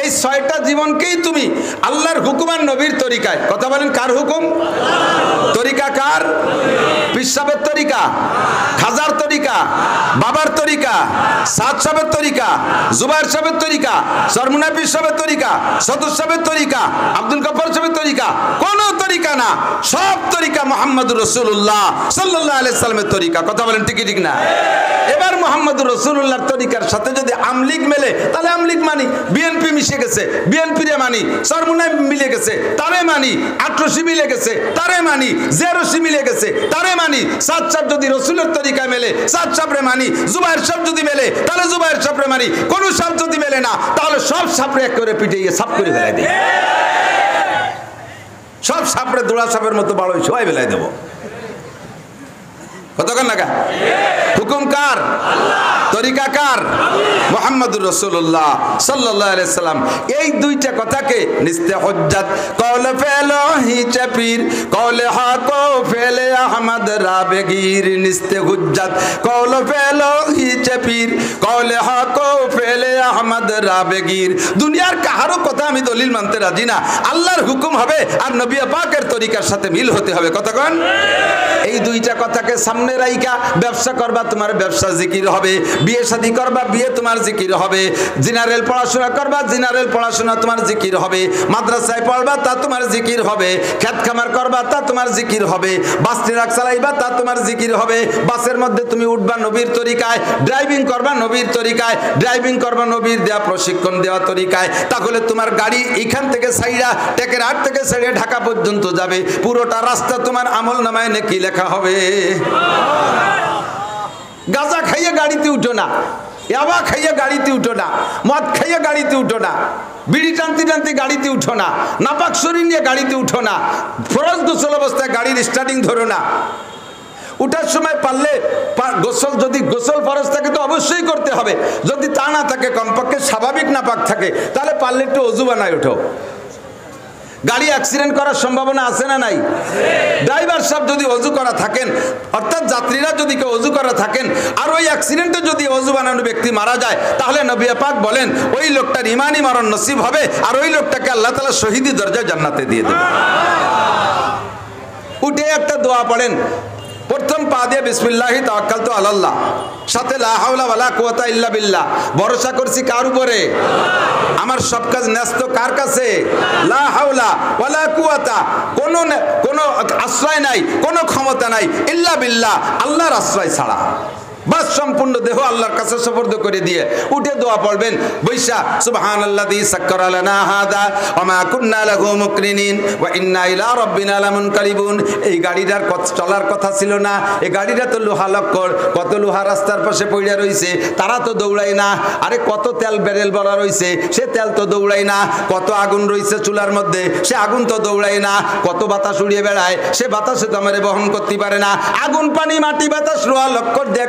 এই 6টা জীবনকেই তুমি আল্লাহর হুকুম আর নবীর তরিকায়, কথা বলেন কার হুকুম? তরিকা কার? পীর সাহেবের তরিকা, খাজার তরিকা, বাবার তরিকা, সাদ সাহেবের তরিকা, জুবাইর সাহেবের তরিকা, সরমুনা পীর সাহেবের তরিকা, সদর সাহেবের তরিকা, আব্দুল গফর সাহেবের তরিকা, কোন তরিকা না, সব তরিকা মুহাম্মদুর রাসূলুল্লাহ সাল্লাল্লাহু আলাইহি সাল্লামের তরিকা। কথা বলেন ঠিক ঠিক না? এবার মুহাম্মদুর রাসূলুল্লাহর তরিকার সাথে যদি আমলিগ মেলে তাহলে আমলিগ মানি, বিএনপি মিশে গেছে বিএনপি রে মানি, সরমুনায় মিলে গেছে তারে মানি, আটরশি মিলে গেছে তারে মানি, জেরশি মিলে গেছে তারে মানি। সাদ সাহেব যদি রাসূলের তরিকায় মেলে সাদ সাহেবরে মানি, জুবাইর সাহেব যদি মেলে তাহলে জুবাইর সাহেবরে মানি। কোন সাহেব যদি মেলে না তাহলে সব সাহেবরে এক করে পিটিয়ে সাফ করে ফেলাই দেই, সব সাহেবরে দোড়া সাহেবের মতো বড় সবাই ফেলাই দেব। কতক্ষণ লাগা? হুকুম কার? তরিকা কার? মুহাম্মদুর রাসূলুল্লাহ সাল্লাল্লাহু আলাইহি সাল্লাম। এই 2টা কথাকে নিস্তে হুজ্জত, কওলে ফেলো হিচে পীর, কওলে হাকো ফেলে আহমদ রাবেগীর। নিস্তে হুজ্জত, কওলে ফেলো হিচে পীর, কওলে হাকো ফেলে আহমদ রাবেগীর। দুনিয়ার কাহারও কথা আমি দলিল মানতে রাজি না, আল্লাহর হুকুম হবে আর নবী পাকের তরিকার সাথে মিল হতে হবে। কতক্ষণ? এই 2টা কথাকে সামনে রাইখা ব্যবসা করবা, তোমার ব্যবসা জিকির হবে। বিয়ে শাদী করবা, বিয়ে তোমার জিকির হবে। জেনারেল পড়াশোনা করবা, জেনারেল পড়াশোনা তোমার জিকির হবে। মাদ্রাসায় পড়বা, তা তোমার জিকির হবে। খেত খামার করবা, তা তোমার জিকির হবে। বাস ট্রাক চালাইবা, তা তোমার জিকির হবে। বাসের মধ্যে তুমি উঠবা নবীর তরিকায়, ড্রাইভিং করবা নবীর তরিকায়, ড্রাইভিং করবা নবীর দেয়া প্রশিক্ষণ দেওয়া তরিকায়। তাহলে তোমার গাড়ি এখান থেকে সাইরা টেকেরহাট থেকে সাইরা ঢাকা পর্যন্ত যাবে, পুরোটা রাস্তা তোমার আমল নামায় নেকি লেখা হবে। গাঁজা খাইয়ে গাড়িতে উঠো না, ইয়াবা খাইয়ে গাড়িতে উঠো না, মদ খাইয়ে গাড়িতে উঠো না, বিড়ি টানতে টানতে গাড়িতে উঠো না, নাপাক শরীর নিয়ে গাড়িতে উঠো না, ফরজ গোসল অবস্থায় গাড়ির স্টার্টিং ধরো না। উঠার সময় পারলে গোসল, যদি গোসল ফরজ থাকে তো অবশ্যই করতে হবে, যদি তা না থাকে কমপক্ষে স্বাভাবিক নাপাক থাকে তাহলে পারলে একটু অজু বানায় ওঠো। গাড়ি অ্যাক্সিডেন্ট করার সম্ভাবনা আছে না নাই? ড্রাইভার সাহেব যদি অজু করা থাকেন, অর্থাৎ যাত্রীরা যদি কেউ অজু করা থাকেন আর ওই অ্যাক্সিডেন্টে যদি অজু বানানো ব্যক্তি মারা যায়, তাহলে নবী পাক বলেন ওই লোকটার ইমানি মরণ নসিব হবে আর ওই লোকটাকে আল্লাহ তাআলা শহীদি দরজায় জান্নাতে দিয়ে দেবে। উঠে একটা দোয়া পড়েন, প্রথম পা দিয়ে বিসমিল্লাহি তাওয়াক্কালতু আলাল্লাহ, সাথে লা হাওলা ওয়ালা কুওয়াতা ইল্লা বিল্লাহ, ভরসা করছি কার উপরে? আমার সব কাজ ন্যস্ত কার কাছে? লা হাওলা ওয়ালা কুওয়াতা, কোনো আশ্রয় নাই, কোনো ক্ষমতা নাই, ইল্লা বিল্লাহ, আল্লাহর আশ্রয় ছাড়া। বাস সম্পূর্ণ দেহ আল্লাহর কাছে সুপর্দ করে দিয়ে উঠে দোয়া পড়বেন বৈশা সুবহানাল্লাযী সাক্কারা লানা হাযা ওয়া মা কুন্না লাহু মুকরিনিন ওয়া ইন্না ইলা রাব্বিনা লামুনকালিবুন। এই গাড়িটার চলার কথা ছিল না, এই গাড়িটা তো লোহা লক্কর, কত লোহা রাস্তার পাশে পড়ে রইছে, তারা তো দৌড়ায় না। আরে কত তেল ব্যারেল ভরা রইছে, সে তেল তো দৌড়ায় না। কত আগুন রইছে চুলার মধ্যে, সে আগুন তো দৌড়ায় না। কত বাতাস উড়িয়ে বেড়ায়, সে বাতাসে তো আমারে বহন করতে পারে না। আগুন পানি মাটি বাতাস লোহা লক্কর দিয়ে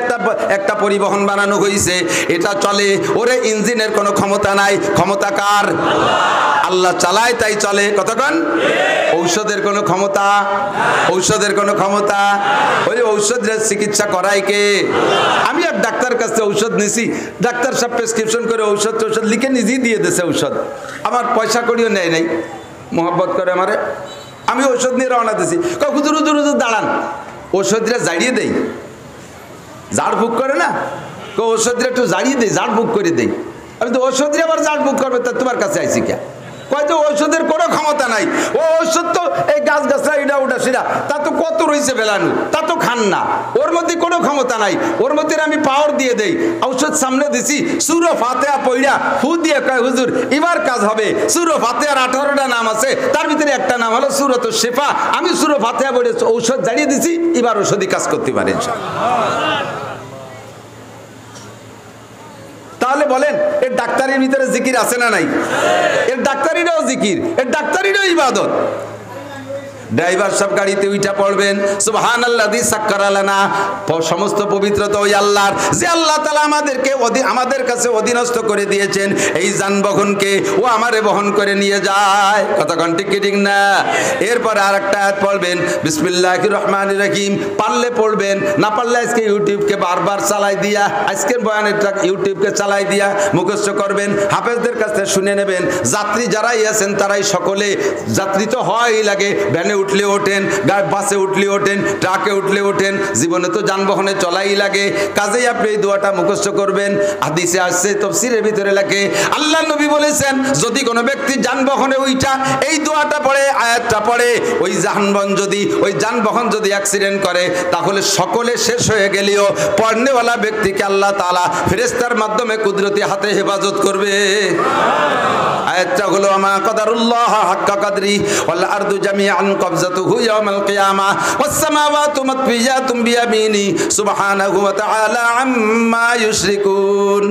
একটা পরিবহন বানানো হয়েছে, এটা চলে। ওরে ইঞ্জিনের কোনো ক্ষমতা নাই, ক্ষমতা কার? আল্লাহ চালায় তাই চলে। কতক্ষণ? ঔষধের কোনো ক্ষমতা, ঔষধের কোনো ক্ষমতা, ওই ঔষধের চিকিৎসা করায় কে? আমি এক ডাক্তার কাছে ঔষধ নিছি, ডাক্তার সব প্রেসক্রিপশন করে ঔষধ লিখে নিজেই দিয়ে দিয়েছে ঔষধ, আমার পয়সা করিও নেয় নাই, মোহাব্বত করে আমারে। আমি ঔষধ নিয়ে রওনা দিছি, হুজুর হুজুর হুজুর দাঁড়ান, ঔষধটা জাড়িয়ে দেই, ঝাড় ফুক করে না, ঔষধটা একটু জাড়িয়ে দেই, ঝাড় ফুক করে দেই। আমি তো ঔষধটা আবার ঝাড় ফুক করবে, তা তোমার কাছে আইসি কে? কয়তো ঔষধের কোনো ক্ষমতা নাই। ও ঔষধ তো এই গাছ গাছরা এটা ওটা সেটা, তা তো কত রয়েছে ফেলানো, তা তো খান না, ওর মধ্যে কোনো ক্ষমতা নাই। ওর মধ্যে আমি পাওয়ার দিয়ে দেই, ঔষধ সামনে দিছি, সূরা ফাতিহা পড়া ফু দিয়ে কয় হুজুর এবার কাজ হবে। সূরা ফাতিহার 18টা নাম আছে, তার ভিতরে একটা নাম হলো সূরাতুশ শিফা। আমি সূরা ফাতিহা পড়ে ঔষধ জানিয়ে দিছি, এবার ঔষধই কাজ করতে পারে ইনশাআল্লাহ। তাহলে বলেন এর ডাক্তারের ভিতরে জিকির আছে না নাই? এর ডাক্তারিরাও জিকির, এর ডাক্তারিরাও ইবাদত। ড্রাইভার সব গাড়িতে উঠা পড়বেন সুবহানাল্লাযী সাক্কারা লানা, সমস্ত পবিত্রতা ওই আল্লাহর, যে আল্লাহ তাআলা আমাদের কাছে অধীনস্থ করে দিয়েছেন। এই যানবাহনকে ও আমারে বহন করে নিয়ে যায়। কতক্ষণ ঠিক ঠিক না? এরপর আরেকটা আয়াত পড়বেন বিসমিল্লাহির রহমানির রহিম, পারলে পড়বেন, না পারলে আজকে ইউটিউবকে বারবার চালাই দিয়া, আজকের বয়ানেরটা ইউটিউবকে চালাই দিয়া মুখস্থ করবেন, হাফেজদের কাছ থেকে শুনে নেবেন। যাত্রী যারাই আছেন তারাই সকলে, যাত্রী তো হয়ই লাগে, ভ্যানে উঠলে ওঠেন, বাসে উঠলে ওঠেন, ট্রাকে উঠলে ওঠেন, জীবনে তো যানবাহনে চলাই লাগে। কাজেই আপনি এই দোয়াটা মুখস্থ করবেন। হাদিসে আসছে, তাফসীরের ভিতরে লেখে, আল্লাহ নবী বলেছেন যদি কোনো ব্যক্তি যানবাহনে উঠা এই দোয়াটা পড়ে, আয়াতটা পড়ে, ওই যানবাহন যদি অ্যাক্সিডেন্ট করে তাহলে সকলে শেষ হয়ে গেলেও পড়নেওয়ালা ব্যক্তিকে আল্লাহ তাআলা ফেরেশতার মাধ্যমে কুদরতি হাতে হেফাজত করবে। আয়াতটা হলো আমা কদারুল্লাহ হাক্কা কদরি ওয়াল আরদু জামিআন কবজাতুহু ইয়াওমাল কিয়ামাহ ওয়াস সামাওয়াতু মাতবিয়াতুম বিয়ামিনি সুবহানাহু ওয়া তাআলা আম্মা ইউশরিকুন।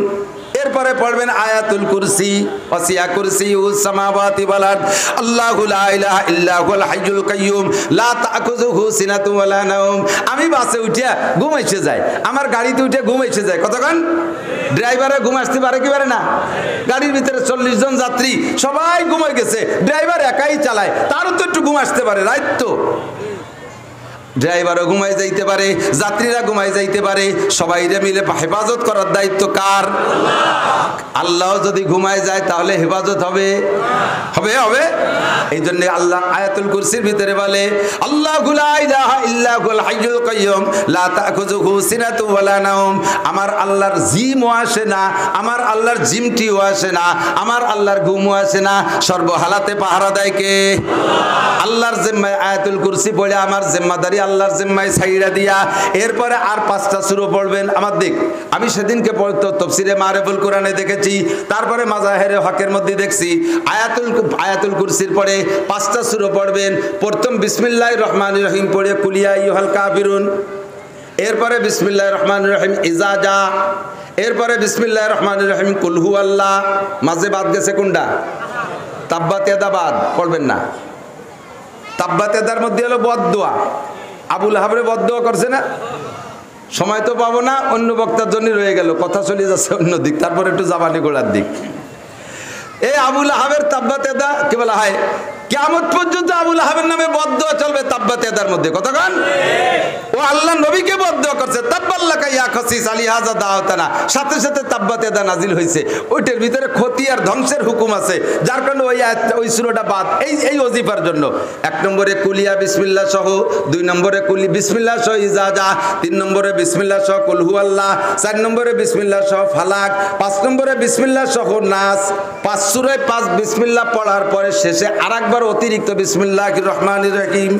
এরপরে পড়বেন আয়াতুল কুরসি, ওয়াসিয়া কুরসিয়ুস সামাওয়াতি ওয়াল আরদ, আল্লাহু লা ইলাহা ইল্লা হুয়াল হাইয়ুল কাইয়্যুম লা তা'খুযুহু সিনাতুন ওয়া লা নাওম। আমি বাসে উঠিয়া ঘুম এসে যায়, আমার গাড়িতে উঠে ঘুম এসে যায়। কতক্ষণ? ড্রাইভারে ঘুম আসতে পারে কি পারে না? গাড়ির ভিতরে 40 জন যাত্রী সবাই ঘুমিয়ে গেছে, ড্রাইভার একাই চালায়, তারও তো একটু ঘুম আসতে পারে, রাইট তো? ড্রাইভারও ঘুমাই যাইতে পারে, যাত্রীরা ঘুমাই যাইতে পারে, সবাই মিলে হেফাজত করার দায়িত্ব কার? আল্লাহ যদি ঘুমায় যায় তাহলে হেফাজত হবে হবে হবে এই জন্য আল্লাহ আয়াতুল কুরসির ভিতরে বলে আল্লাহু লা ইলাহা ইল্লা হুয়াল হাইয়ুল কাইয়্যুম লা তা'খুযুহু সিনাতু ওয়া লা নাওম। আমার আল্লাহর জিমও আসে না, আমার আল্লাহর জিমটিও আসে না, আমার আল্লাহর ঘুমও আসে না, সর্বহালাতে পাহারা দেয় কে? আল্লাহর জিম্মায় আয়াতুল কুরসি পড়ে আমার জিম্মাদারি আল্লাহর জিম্মায় ছাইড়া দিয়া এরপরে আর 5টা সূরা পড়বেন। আমার দিক আমি সেদিনকে তাফসীরে মারিফুল কোরআনে দেখেছি, তারপরে মাজাহিরে হকের মধ্যে দেখছি আয়াতুল কুরসির পরে 5টা সূরা পড়বেন। প্রথম বিসমিল্লাহির রহমানির রহিম পড়ে কুলিয়া আইয়ুহাল কাফিরুন, এরপরে বিসমিল্লাহির রহমানির রহিম ইজা জা, এরপরে বিসমিল্লাহির রহমানির রহিম কুল হুয়াল্লাহ। মাঝে বাদ গেছে কোনটা? তাব্বাত ইয়াদা বাদ পড়বেন না। তাব্বাত ইয়াদার মধ্যে হলো বদদোয়া, আবুল আহাবের বদদোয়া করছে না? সময় তো পাবো না, অন্য বক্তার জন্য রয়ে গেল, কথা চলে যাচ্ছে অন্য দিক, তারপর একটু জাবানি গোড়ার দিক। এই আবুল আহাবের তাব্বাত ইয়াদা কি বলা হয়? কিয়ামত পর্যন্ত আবুল আহাবের নামে বদদোয়া চলবে তাব্বাত ইয়াদার মধ্যে। কতক্ষণ? ও আল্লাহ নবীকে বদদোয়া করছে তাব্বাল্লাকা ইয়া খাসিস আলী হাযা দাওয়াতানা, সাথে সাথে তাব্বাত ইয়াদা নাজিল হয়েছে। ওইটার ভিতরে ক্ষতি আর ধ্বংসের হুকুম আছে, যার কারণে ওই সূরাটা বাদ এই ওজিফার জন্য। 1 নম্বরে কুলিয়া বিসমিল্লাহ সহ, 2 নম্বরে কুলি বিসমিল্লাহ সহ ইজা জা, 3 নম্বরে বিসমিল্লাহ সহ কুল হুয়াল্লাহ, 4 নম্বরে বিসমিল্লাহ সহ ফালাক, 5 নম্বরে বিসমিল্লাহ সহ নাস। 5 সূরায় 5 বিসমিল্লাহ পড়ার পরে শেষে আরেকবার অতিরিক্ত বিসমিল্লাহির রহমানির রহিম।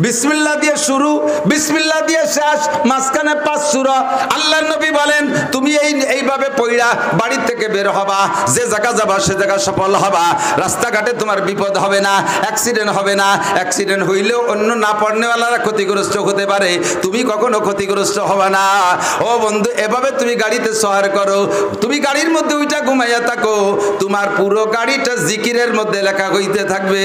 বিসমিল্লাহ দিয়ে শুরু, বিসমিল্লাহ দিয়ে শেষ, মাঝখানে 5 সূরা। আল্লাহর নবী বলেন তুমি এইভাবে পড়া বাড়ি থেকে বের হবা, যে জায়গা যাবা সে জায়গা সফল হবা, রাস্তাঘাটে তোমার বিপদ হবে না, অ্যাক্সিডেন্ট হবে না, অ্যাক্সিডেন্ট হইলেও অন্য না পড়নেওয়ালারা ক্ষতিগ্রস্ত হতে পারে, তুমি কখনো ক্ষতিগ্রস্ত হবে না। ও বন্ধু, এভাবে তুমি গাড়িতে সওয়ার করো, তুমি গাড়ির মধ্যে ওইটা ঘুমাইয়া থাকো, তোমার পুরো গাড়িটা জিকিরের মধ্যে লেখা হইতে থাকবে।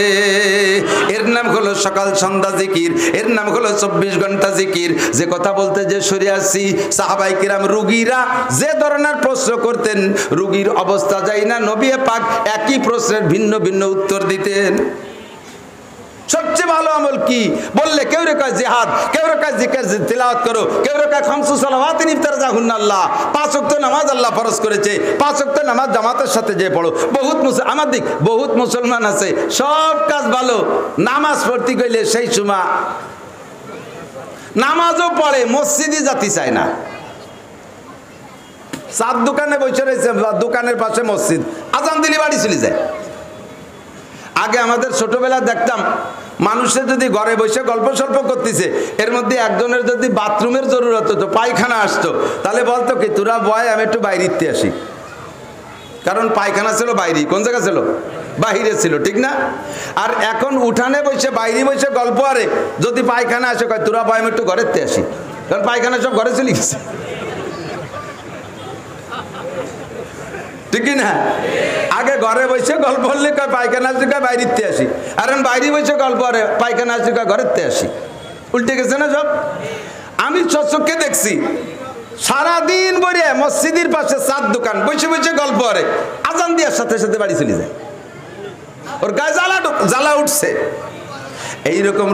এর নাম হলো সকাল সন্ধ্যা জিকির, এর নাম হলো 24 ঘন্টা জিকির। যে কথা বলতে যে সরে আসছি, সাহাবায়ে কিরাম রোগীরা যে ধরনের প্রশ্ন করতেন, রোগীর অবস্থা যাই না নবী পাক একই প্রশ্নের ভিন্ন ভিন্ন উত্তর দিতেন। সবচেয়ে ভালো আমল কি বললে, কেউ রে কয় জিহাদ, কেউ রে কয় জিকির তিলাওয়াত করো, কেউ রে কয় খামসু সালাওয়াতিন ইফতারজাহুন্না আল্লাহ, 5 ওয়াক্ত নামাজ আল্লাহ ফরজ করেছে, 5 ওয়াক্ত নামাজ জামাতের সাথে যে পড়ো। বহুত মুসলমান আছে সব কাজ ভালো, নামাজ পড়তে গেলে সেই সময় নামাজও পড়ে, মসজিদে যেতে চায় না, চার দোকানে বসে রয়েছে, দোকানের পাশে মসজিদ, আজান দিলে বাড়ি চলে যায়। আগে আমাদের ছোটবেলা দেখতাম মানুষের যদি ঘরে বসে গল্প সল্প করতেছে, এর মধ্যে একজনের যদি বাথরুমের জরুরত হতো, পায়খানা আসতো, তাহলে বলতো কি তোরা বয় আমি একটু বাইরে ইতে আসি, কারণ পায়খানা ছিল বাইরে। কোন জায়গা ছিল? বাহিরে ছিল, ঠিক না? আর এখন উঠানে বসে বাইরে বসে গল্প, আরে যদি পায়খানা আসে কয় তোরা বয় আমি একটু ঘরের তে আসি, কারণ পায়খানা সব ঘরে চলে গেছে, ঠিক না? আগে ঘরে বসে গল্প করলে কয় পায়খানা আসি কয় বাইরেতে আসি, আর বাইরে বসে গল্প আরে পায়খানা আসি কয় ঘরেতে আসি, উল্টে গেছে না সব? আমি চোখে দেখছি সারাদিন বরে মসজিদের পাশে 4 দোকান বসে বসে গল্প আরে, আজান দেওয়ার সাথে সাথে বাড়ি চলে যায়, ওর গায়ে জ্বালা উঠছে। এইরকম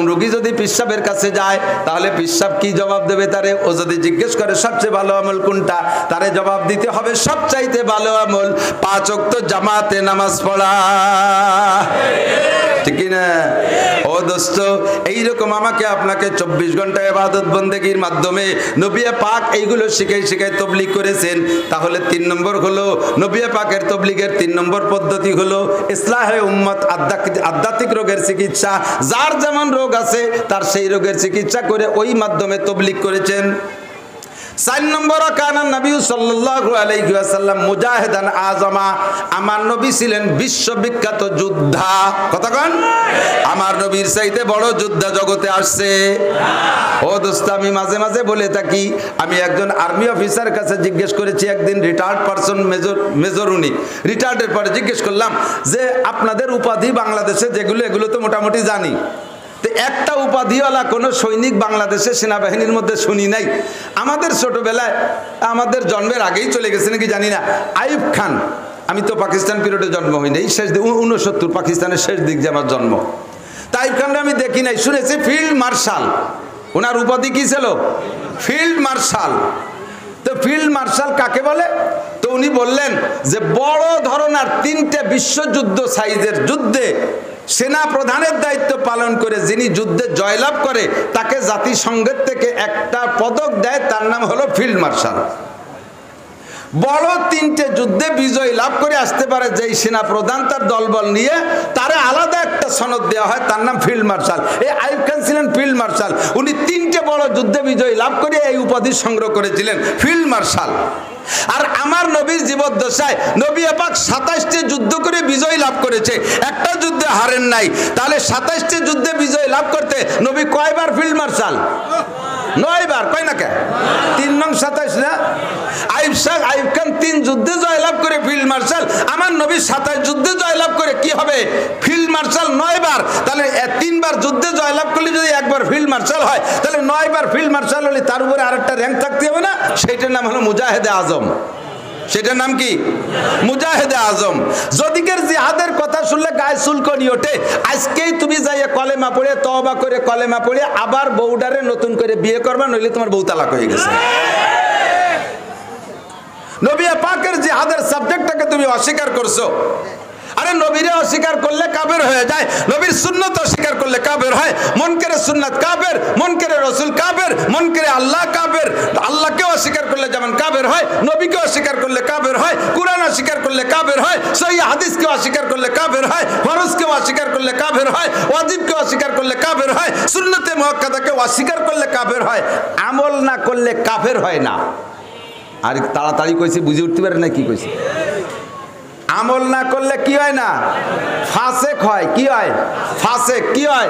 রোগী যদি পিসাবের কাছে যায়, তাহলে পিসাব কি জবাব দেবে তারে? ও যদি জিজ্ঞেস করে সবচেয়ে ভালো আমল কোনটা, তারে জবাব দিতে হবে সবচাইতে ভালো আমল 5 ওয়াক্ত জামাতে নামাজ পড়া, ঠিক না? ও দোস্ত, এইরকম আমাকে আপনাকে 24 ঘন্টা ইবাদত বন্দেগীর মাধ্যমে নবী পাক এইগুলো শিখাই তবলিগ করেছেন। তাহলে 3 নম্বর হলো নবী পাকের তবলিগের 3 নম্বর পদ্ধতি হলো ইসলাহে উম্মত, আধ্যাত্মিক রোগের চিকিৎসা। যার যেমন রোগ আছে তার সেই রোগের চিকিৎসা করে ওই মাধ্যমে তবলিগ করেছেন। 4 নম্বর কানা নবী সাল্লাল্লাহু আলাইহি ওয়াসাল্লাম মুজাহিদান আযমা, আমার নবী ছিলেন বিশ্ববিখ্যাত যোদ্ধা। কথা কোন? আমার নবীর চাইতে বড় যোদ্ধা জগতে আসছে? ও দোস্ত, আমি মাঝে মাঝে বলে থাকি, আমি একজন আর্মি অফিসার কাছে জিজ্ঞেস করেছি একদিন, রিটায়ার্ড পারসন, মেজর উনি রিটায়ার্ডের পরে জিজ্ঞেস করলাম যে আপনাদের উপাধি বাংলাদেশে যেগুলো, এগুলো তো মোটামুটি জানি, তো একটা উপাধিওয়ালা কোনো সৈনিক বাংলাদেশের সেনাবাহিনীর মধ্যে শুনি নাই। আমাদের ছোটবেলায়, আমাদের জন্মের আগেই চলে গেছে নাকি জানি না, আইয়ুব খান, আমি তো পাকিস্তান পিরিয়ডে জন্ম হইনি, শেষ 69 পাকিস্তানের শেষ দিক যে আমার জন্ম। তা আইয়ুব খানটা আমি দেখি নাই, শুনেছি ফিল্ড মার্শাল, ওনার উপাধি কি ছিল? Field marshal. তো ফিল্ড মার্শাল কাকে বলে? তো উনি বললেন যে বড় ধরনের 3টে বিশ্বযুদ্ধ সাইজের যুদ্ধে সেনা প্রধানের দায়িত্ব পালন করে যিনি যুদ্ধে জয়লাভ করে তাকে জাতিসংঘের থেকে একটা পদক দেয়, তার নাম হলো ফিল্ড মার্শাল। বড় 3টে যুদ্ধে বিজয় লাভ করে আসতে পারে যেই সেনা প্রধান তার দলবল নিয়ে, তারে আলাদা একটা সনদ দেওয়া হয়, তার নাম ফিল্ড মার্শাল। এই আইয়ুব খান ছিলেন ফিল্ড মার্শাল, উনি 3টে বড় যুদ্ধে বিজয় লাভ করে এই উপাধি সংগ্রহ করেছিলেন, ফিল্ড মার্শাল। আর আমার নবীর জীবদ্দশায় নবী পাক 27টি যুদ্ধ করে বিজয় লাভ করেছে, একটা যুদ্ধে হারেন নাই। তাহলে 27টি যুদ্ধে বিজয় লাভ করতে নবী কয়বার ফিল্ড মার্শাল? 9 বার, কয় না কে? 3 নং 27 না? আইয়ুব খান 3 যুদ্ধে জয়লাভ করে ফিল্ড মার্শাল, আমার নবী 27 যুদ্ধে জয়লাভ করে কি হবে? ফিল্ড মার্শাল 9 বার। তাহলে 3 বার যুদ্ধে জয়লাভ করলে যদি একবার ফিল্ড মার্শাল হয়, তাহলে 9 বার ফিল্ড মার্শাল হলে তার উপরে আরেকটা র্যাঙ্ক থাকতে হবে না? সেইটার নাম হলো মুজাহিদে আজম। সেটার নাম কি? মুজাহিদে আজম। যদিকের জিহাদের কথা শুনলে গায়ে চুলকানি ওঠে। আজকেই তুমি যাইয়া কলেমা পড়ে, তওবা করে কলেমা পড়ে আবার বউডারে নতুন করে বিয়ে করবা, নইলে তোমার বউ তালাক হয়ে গেছে। নবী পাকের জিহাদের সাবজেক্টটাকে তুমি অস্বীকার করছো। আরে নবীরে অস্বীকার করলে কাফের হয়ে যায়, নবীর সুন্নাত অস্বীকার করলে কাফের হয়। মুনকারে সুন্নাত কাফের, মুনকারে রাসূল কাফের, মুনকারে আল্লাহ কাফের। আল্লাহকে অস্বীকার করলে যেমন কাফের হয়, নবীকে অস্বীকার করলে কাফের হয়, কুরআন অস্বীকার করলে কাফের হয়, সহিহ হাদিসকে অস্বীকার করলে কাফের হয়, ফরজকে অস্বীকার করলে কাফের হয়, ওয়াজিবকে অস্বীকার করলে করলে কাফের হয়, সুন্নতে মুআক্কাদাকে অস্বীকার করলে কাফের হয়, আমল না করলে কাফের হয় না। আর তাড়াতাড়ি কইছি, বুঝে উঠতে পারে না কি কইছি? আমল না করলে কি হয় না? ফাসেক হয়। কি হয়? ফাসেক। কি হয়?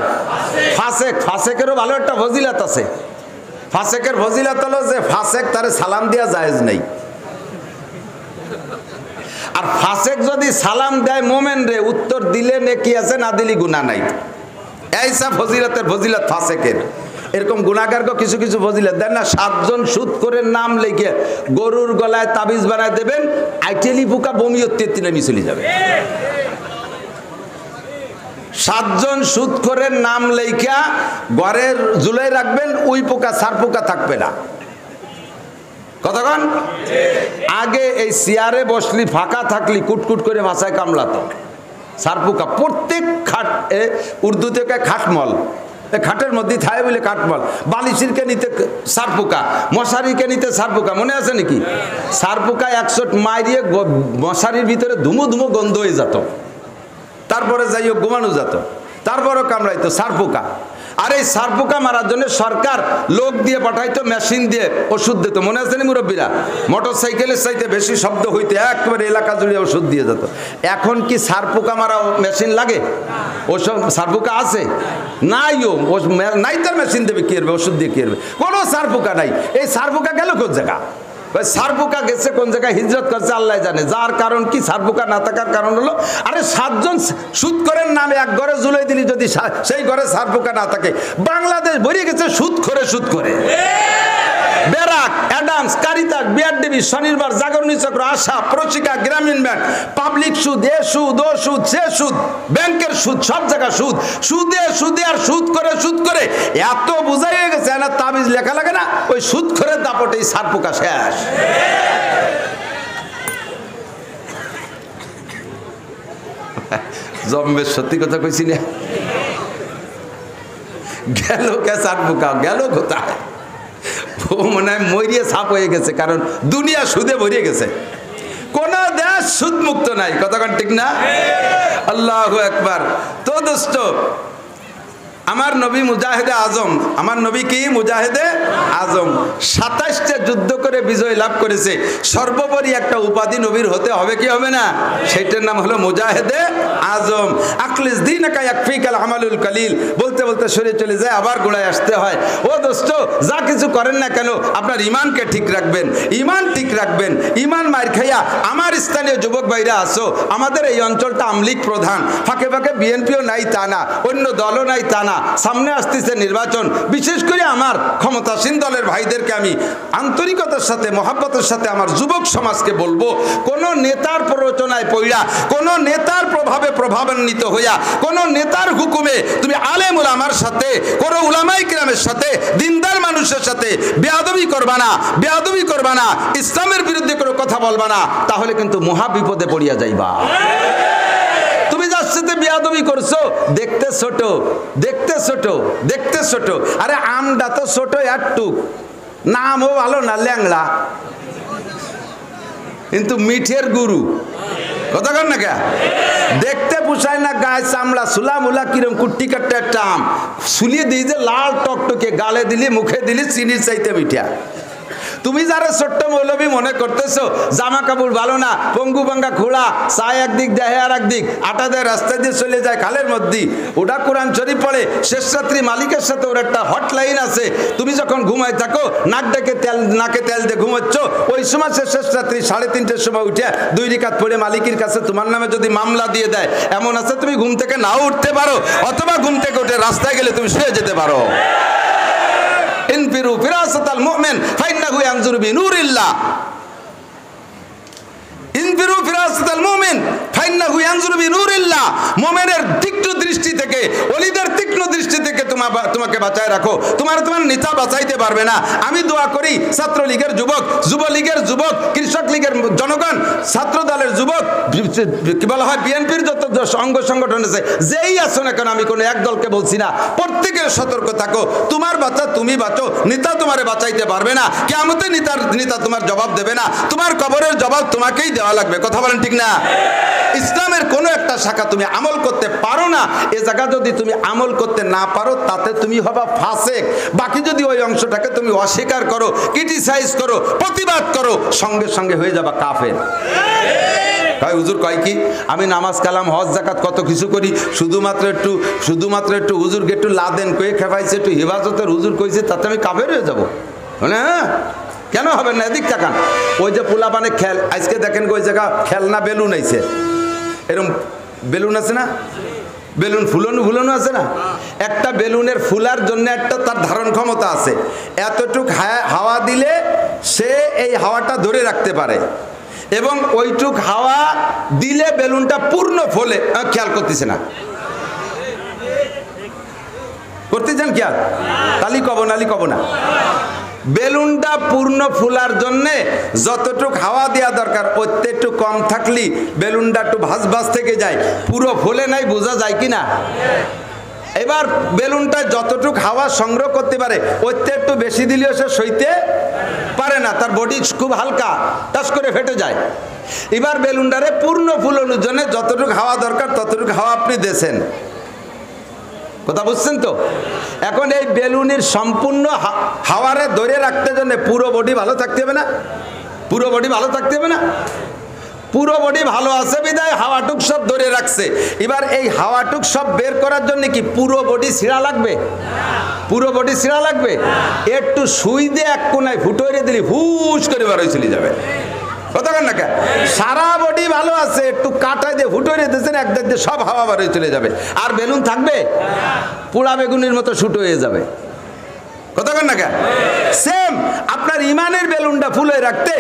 ফাসেক। ফাসেকেরও ভালো একটা ফজিলত আছে। ফাসেকের ফজিলত হলো যে ফাসেক তারে সালাম দেওয়া জায়েজ নেই। আর ফাসেক যদি সালাম দেয় মোমেন রে, উত্তর দিলে নেকি আছে, না দিলি গুনাহ নাই। এইসব ফজিলতের ফজিলত ফাসেকের। এরকম গুনাহগারকে কিছু কিছু ফজিলত দেন না। 7 জন সুদ করে নাম লিখে গরুর গলায় তাবিজ বানায় দেবেন, আইটেলি পোকা বমি হতে নেমে চলে যাবে। 7 জন সুদ করে নাম লেখা ঘরের ঝুলাই রাখবেন, ওই পোকা সার পোকা থাকবে না। কতক্ষণ আগে এই চেয়ারে বসলি, ফাঁকা থাকলি কুটকুট করে ভাষায় কামলাতো সার পোকা। প্রত্যেক খাট, উর্দু থেকে খাটমল, খাটের মধ্যে থায় বলে কাঠমল, বালিশিরকে নিতে সার পোকা, মশারিকে নিতে সার পোকা। মনে আছে নাকি? সার পোকা 100 মারিয়ে মশারির ভিতরে ধুমো ধুমো গন্ধ হয়ে যেত, তারপরে যাইও ঘুমানো যেত, তারপরও কামড়াইতো সার পোকা। আর এই সার পোকা মারার জন্য সরকার লোক দিয়ে পাঠাইতো, মেশিন দিয়ে ওষুধ দিত। মনে আছে নি মুরব্বীরা? মোটর সাইকেলের চাইতে বেশি শব্দ হইতে একবারে এলাকা জুড়ে ওষুধ দিয়ে যেত। এখন কি সার পোকা মারা মেশিন লাগে? ওসব সার পোকা আছে? নাইও, নাই, তার মেশিন দেবে কি করবে? ওষুধ দিয়ে কি করবে? কোনো সার পোকা নাই। এই সার পোকা গেল কোন জায়গা? সার পোকা গেছে কোন জায়গায়, হিজরত করছে আল্লাহ জানে। যার কারণ কি? সার পোকা না থাকার কারণ হলো, আরে 7 জন সুদ করের নামে এক ঘরে জুলাই দিলি, যদি সেই ঘরে সার পোকা না থাকে। বাংলাদেশ ভরে গেছে সুদ করে, সুদ করে। বেরাক, অ্যাডামস, কারিতাস, বিআরডিবি, স্বনির্ভর, জাগরণী চক্র, আশা, প্রশিকা, গ্রামীণ ব্যাংক, পাবলিক সুদ, এ সুদ, ও সুদ, সে সুদ, ব্যাংকের সুদ, সব জায়গা সুদ, সুদে সুদে আর সুদ করে, সুদ করে এত বোঝাই হয়ে গেছে, না তাবিজ লেখা লাগে না, ওই সুদ করে দাপটেই সার পোকা শেষ। জম্বের সত্যি কথা কইছি না? গেল কে সার পোকা, গেল কোথায়? ও মনে হয় মরিয়ে সাপ হয়ে গেছে, কারণ দুনিয়া সুদে ভরিয়ে গেছে। কোন দেশ সুদ মুক্ত নাই। কতক্ষণ ঠিক না? আল্লাহু আকবার। তো দোস্ত, আমার নবী মুজাহিদে আজম, আমার নবী কি মুজাহিদে আজম, 27টা যুদ্ধ করে বিজয় লাভ করেছে। সর্বোপরি একটা উপাধি নবীর হতে হবে কি হবে না? সেটার নাম হলো মুজাহিদে আজম। আকলিস দীনাকা ইয়াকফিকাল আমালুল কালিল, বলতে বলতে সরে চলে যায়, আবার গোড়ায় আসতে হয়। ও দোস্ত, যা কিছু করেন না কেন আপনার ইমানকে ঠিক রাখবেন, ইমান ঠিক রাখবেন। ইমান মার খাইয়া আমার স্থানীয় যুবক ভাইরা আসো, আমাদের এই অঞ্চলটা আমলিক প্রধান, ফাঁকে ফাঁকে বিএনপিও নাই তা না, অন্য দলও নাই তা না, সামনে আসতেছে নির্বাচন। বিশেষ করে আমার ক্ষমতাসীন দলের ভাইদেরকে আমি আন্তরিকতার সাথে, মহাব্বতের সাথে আমার যুবক সমাজকে বলবো, কোন নেতার প্ররোচনায় পইড়া, কোন নেতার প্রভাবে প্রভাবান্বিত হইয়া, কোন নেতার হুকুমে তুমি আলেম উলামার সাথে, কোন উলামায়ে কিরামের সাথে, দিনদার মানুষের সাথে বেয়াদবি করবা না, বেয়াদবি করবা না, ইসলামের বিরুদ্ধে কোনো কথা বলবা না, তাহলে কিন্তু মহা বিপদে পড়িয়া যাইবা। বেয়াদবি করছো, দেখতে ছোট, দেখতে ছোট, দেখতে ছোট। আরে আমটা তো ছোট একটুক, নামও ভালো না, ল্যাংড়া, কিন্তু মিঠের গুরু। কতক্ষণ না কে? দেখতে পুষায় না, গায়ে চামড়া, সুলা মুলা কিরম কুট্টি কাট্টা একটা আম, সুলিয়ে দিই যে লাল টকটকে, গালে দিলি, মুখে দিলি, চিনির চাইতে মিঠা। তুমি যারা ছোট্ট মৌলবী মনে করতেছো, জামা কাপড় ভালো না, পঙ্গু ভাঙ্গা খোড়া, চায় একদিক দেহে আর একদিক, আটা দেয় রাস্তা দিয়ে চলে যায় খালের মধ্যে, ওটা কোরআন শরীফ পড়ে, শেষ রাত্রি মালিকের সাথে ওর একটা হটলাইন আছে। তুমি যখন ঘুমাই থাকো, নাক ডেকে তেল, নাকে তেল দিয়ে ঘুমাচ্ছ, ওই সময় শেষ রাত্রি 3:30টার সময় উঠে 2 রাকাত পড়ে মালিকের কাছে তোমার নামে যদি মামলা দিয়ে দেয়, এমন আছে তুমি ঘুম থেকে নাও উঠতে পারো, অথবা ঘুম থেকে উঠে রাস্তায় গেলে তুমি শুয়ে যেতে পারো। ইনফিরু ফিরাসাতাল মুমিন ফাইন্নাহু ইয়ানজুরু বিনুরিল্লাহ, ইনফিরু ফিরাসাতাল মুমিন ফাইন্নাহু ইয়ানজুরু বিনুরিল্লাহ। মুমিনের তীক্ষ্ণ দৃষ্টি থেকে, ওলিদের তীক্ষ্ণ দৃষ্টি থেকে তোমাকে বাঁচায় রাখো, তোমার নেতা বাঁচাইতে পারবে না। আমি দোয়া করি ছাত্রলীগের যুবক, যুবলীগের যুবক, কৃষক লীগের জনগণ, ছাত্র দলের যুবক, কি বলা হয় বিএনপির যত অঙ্গ সংগঠন আছে, যেই আছো না কেন, আমি কোনো এক দলকে বলছি না, প্রত্যেকের সতর্ক থাকো। তোমার বাচ্চা তুমি বাঁচো, নেতা তোমারে বাঁচাইতে পারবে না। কিয়ামতে নেতা তোমার জবাব দেবে না, তোমার কবরের জবাব তোমাকেই দেওয়া লাগবে। কথা বলেন ঠিক না? ইসলামের কোনো একটা শাখা তুমি আমল করতে পারো না, এ জায়গা যদি তুমি আমল করতে না পারো, তাতে তুমি হবা ফাসেক। বাকি যদি ওই অংশটাকে তুমি অস্বীকার করো, ক্রিটিসাইজ করো, প্রতিবাদ করো, সঙ্গে সঙ্গে হয়ে যাবা কাফের। হুজুর কয় কি, আমি নামাজ কালাম হজ জাকাত কত কিছু করি, শুধুমাত্র একটু হুজুরকে একটু লাদেন কয়ে খেপাইছে, একটু হেফাজতের হুজুর কইছে, তাতে আমি কাফের হয়ে যাবো? মানে কেন হবে না? এদিক তাকান, ওই যে পোলাপানে খেল, আজকে দেখেন ওই জায়গা খেলনা বেলুন আইছে, এরকম বেলুন আছে না, বেলুন ফুলানো আছে না, একটা বেলুনের ফুলার জন্য একটা তার ধারণ ক্ষমতা আছে, এতটুক হাওয়া দিলে সে এই হাওয়াটা ধরে রাখতে পারে, এবং ওইটুক হাওয়া দিলে বেলুনটা পূর্ণ ফলে। খেয়াল করতেছে না, করতেছেন খেয়াল? তালি কব না, বেলুনটা পূর্ণ ফুলার জন্যে যতটুক হাওয়া দেওয়া দরকার একটু কম থাকলে বেলুনটা একটু ভাঁজ থেকে যায়, পুরো ফুলে নাই, বোঝা যায় কি না? এবার বেলুনটা যতটুক হাওয়া সংগ্রহ করতে পারে একটু বেশি দিলেও সে সইতে পারে না, তার বডি খুব হালকা, টাচ করে ফেটে যায়। এবার বেলুনটারে পূর্ণ ফুলানোর জন্য যতটুক হাওয়া দরকার ততটুক হাওয়া আপনি দিয়েছেন, কথা বুঝছেন তো? এখন এই বেলুনের সম্পূর্ণ হাওয়ারে ধরে রাখতে জন্য পুরো বডি ভালো থাকতে হবে না? পুরো বডি ভালো থাকতে হবে না? পুরো বডি ভালো আছে বিদায় হাওয়াটুক সব ধরে রাখছে। এবার এই হাওয়াটুক সব বের করার জন্য কি পুরো বডি ছিঁড়া লাগবে? পুরো বডি ছিঁড়া লাগবে? একটু সুই দিয়ে এক কোনায় ফুটোরে দিলি হুশ করে বার হয়ে চলে যাবে। কতক্ষণ না কেন? সারা বডি ভালো আছে, একটু কাটাই দিয়ে ফুটোরে দিয়েছেন, একদিক দিয়ে সব হাওয়া বার হয়ে চলে যাবে, আর বেলুন থাকবে? পোড়া বেগুনের মতো শুট হয়ে যাবে। কতক্ষণ না কেন? সেম আপনার ইমানের বেলুনটা ফুলে রাখতে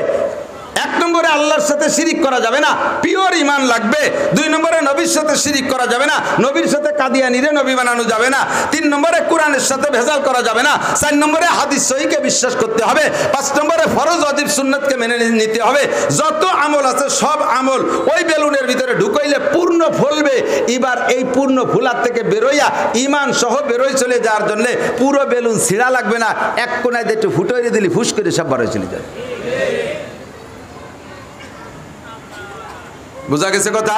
এক নম্বরে আল্লাহর সাথে শিরিক করা যাবে না, পিওর ইমান লাগবে। দুই নম্বরে নবীর সাথে শিরিক করা যাবে না, নবীর সাথে কাদিয়ানিরে নবী বানানো যাবে না। তিন নম্বরে কোরআনের সাথে ভেজাল করা যাবে না। চার নম্বরে হাদিস সহিহকে বিশ্বাস করতে হবে। পাঁচ নম্বরে ফরজ ওয়াজিব সুন্নাতকে মেনে নিতে হবে। যত আমল আছে সব আমল ওই বেলুনের ভিতরে ঢুকাইলে পূর্ণ ফলবে। এবার এই পূর্ণ ফুলার থেকে বেরোইয়া ইমান সহ বেরোয় চলে যাওয়ার জন্য পুরো বেলুন ছিঁড়া লাগবে না, এক কোনায় দিয়ে একটু ফুটোরে দিলি ফুস করে সব বার হয়ে চলে যাবে। বুঝা গেছে কথা?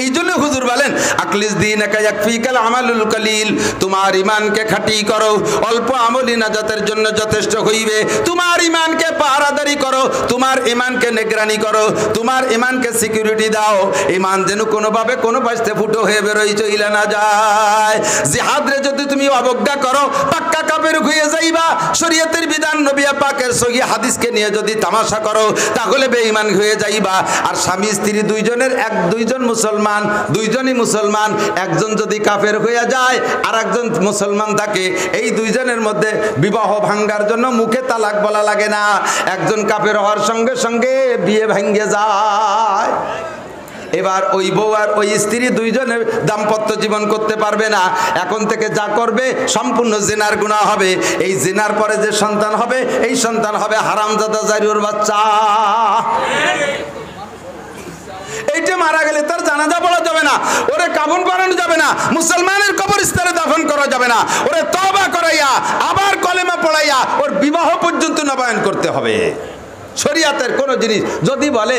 এই জন্য হুজুর বলেন আকলিস দীনাকা ইয়াকফিকাল আমালুল কলিল, তোমার ঈমানকে খাঁটি করো, অল্প আমলই নাজাতের জন্য যথেষ্ট হইবে। তোমার ঈমানকে পাহারাদারি করো, তোমার ঈমানকে নিগরানি করো, তোমার ঈমানকে সিকিউরিটি দাও। ঈমান যেন কোনোভাবে কোনো পাশে ফুটো হয়ে বেরোই চইলা না যায়। জিহাদরে যদি তুমি অবজ্ঞা করো পাক্কা কাফের হয়ে যাইবা। শরীয়তের বিধান নবী পাকের সহিহ হাদিসকে নিয়ে যদি তামাশা করো তাহলে বেঈমান হয়ে যাইবা। আর স্বামী স্ত্রী দুইজন মুসলমান, দুইজনই মুসলমান, একজন যদি কাফের হয়ে যায় আর একজন মুসলমান থাকে, এই দুইজনের মধ্যে বিবাহ ভাঙ্গার জন্য মুখে তালাক বলা লাগে না, একজন কাফের হওয়ার সঙ্গে সঙ্গে বিয়ে ভেঙে যায়। এবার ওই বউ আর ওই স্ত্রী দুইজনে দাম্পত্য জীবন করতে পারবে না। এখন থেকে যা করবে সম্পূর্ণ জিনার গুনাহ হবে। এই জিনার পরে যে সন্তান হবে এই সন্তান হবে হারামজাদা জারিউর বাচ্চা। এইটা মারা গেলে তার জানাজা পড়া যাবে না, ওরে কাফন পরানো যাবে না, মুসলমানের কবরস্থানে দাফন করা যাবে না, ওরে তওবা করাইয়া আবার কলেমা পড়াইয়া ওর বিবাহ পর্যন্ত নবায়ন করতে হবে। শরীয়তের কোন জিনিস যদি বলে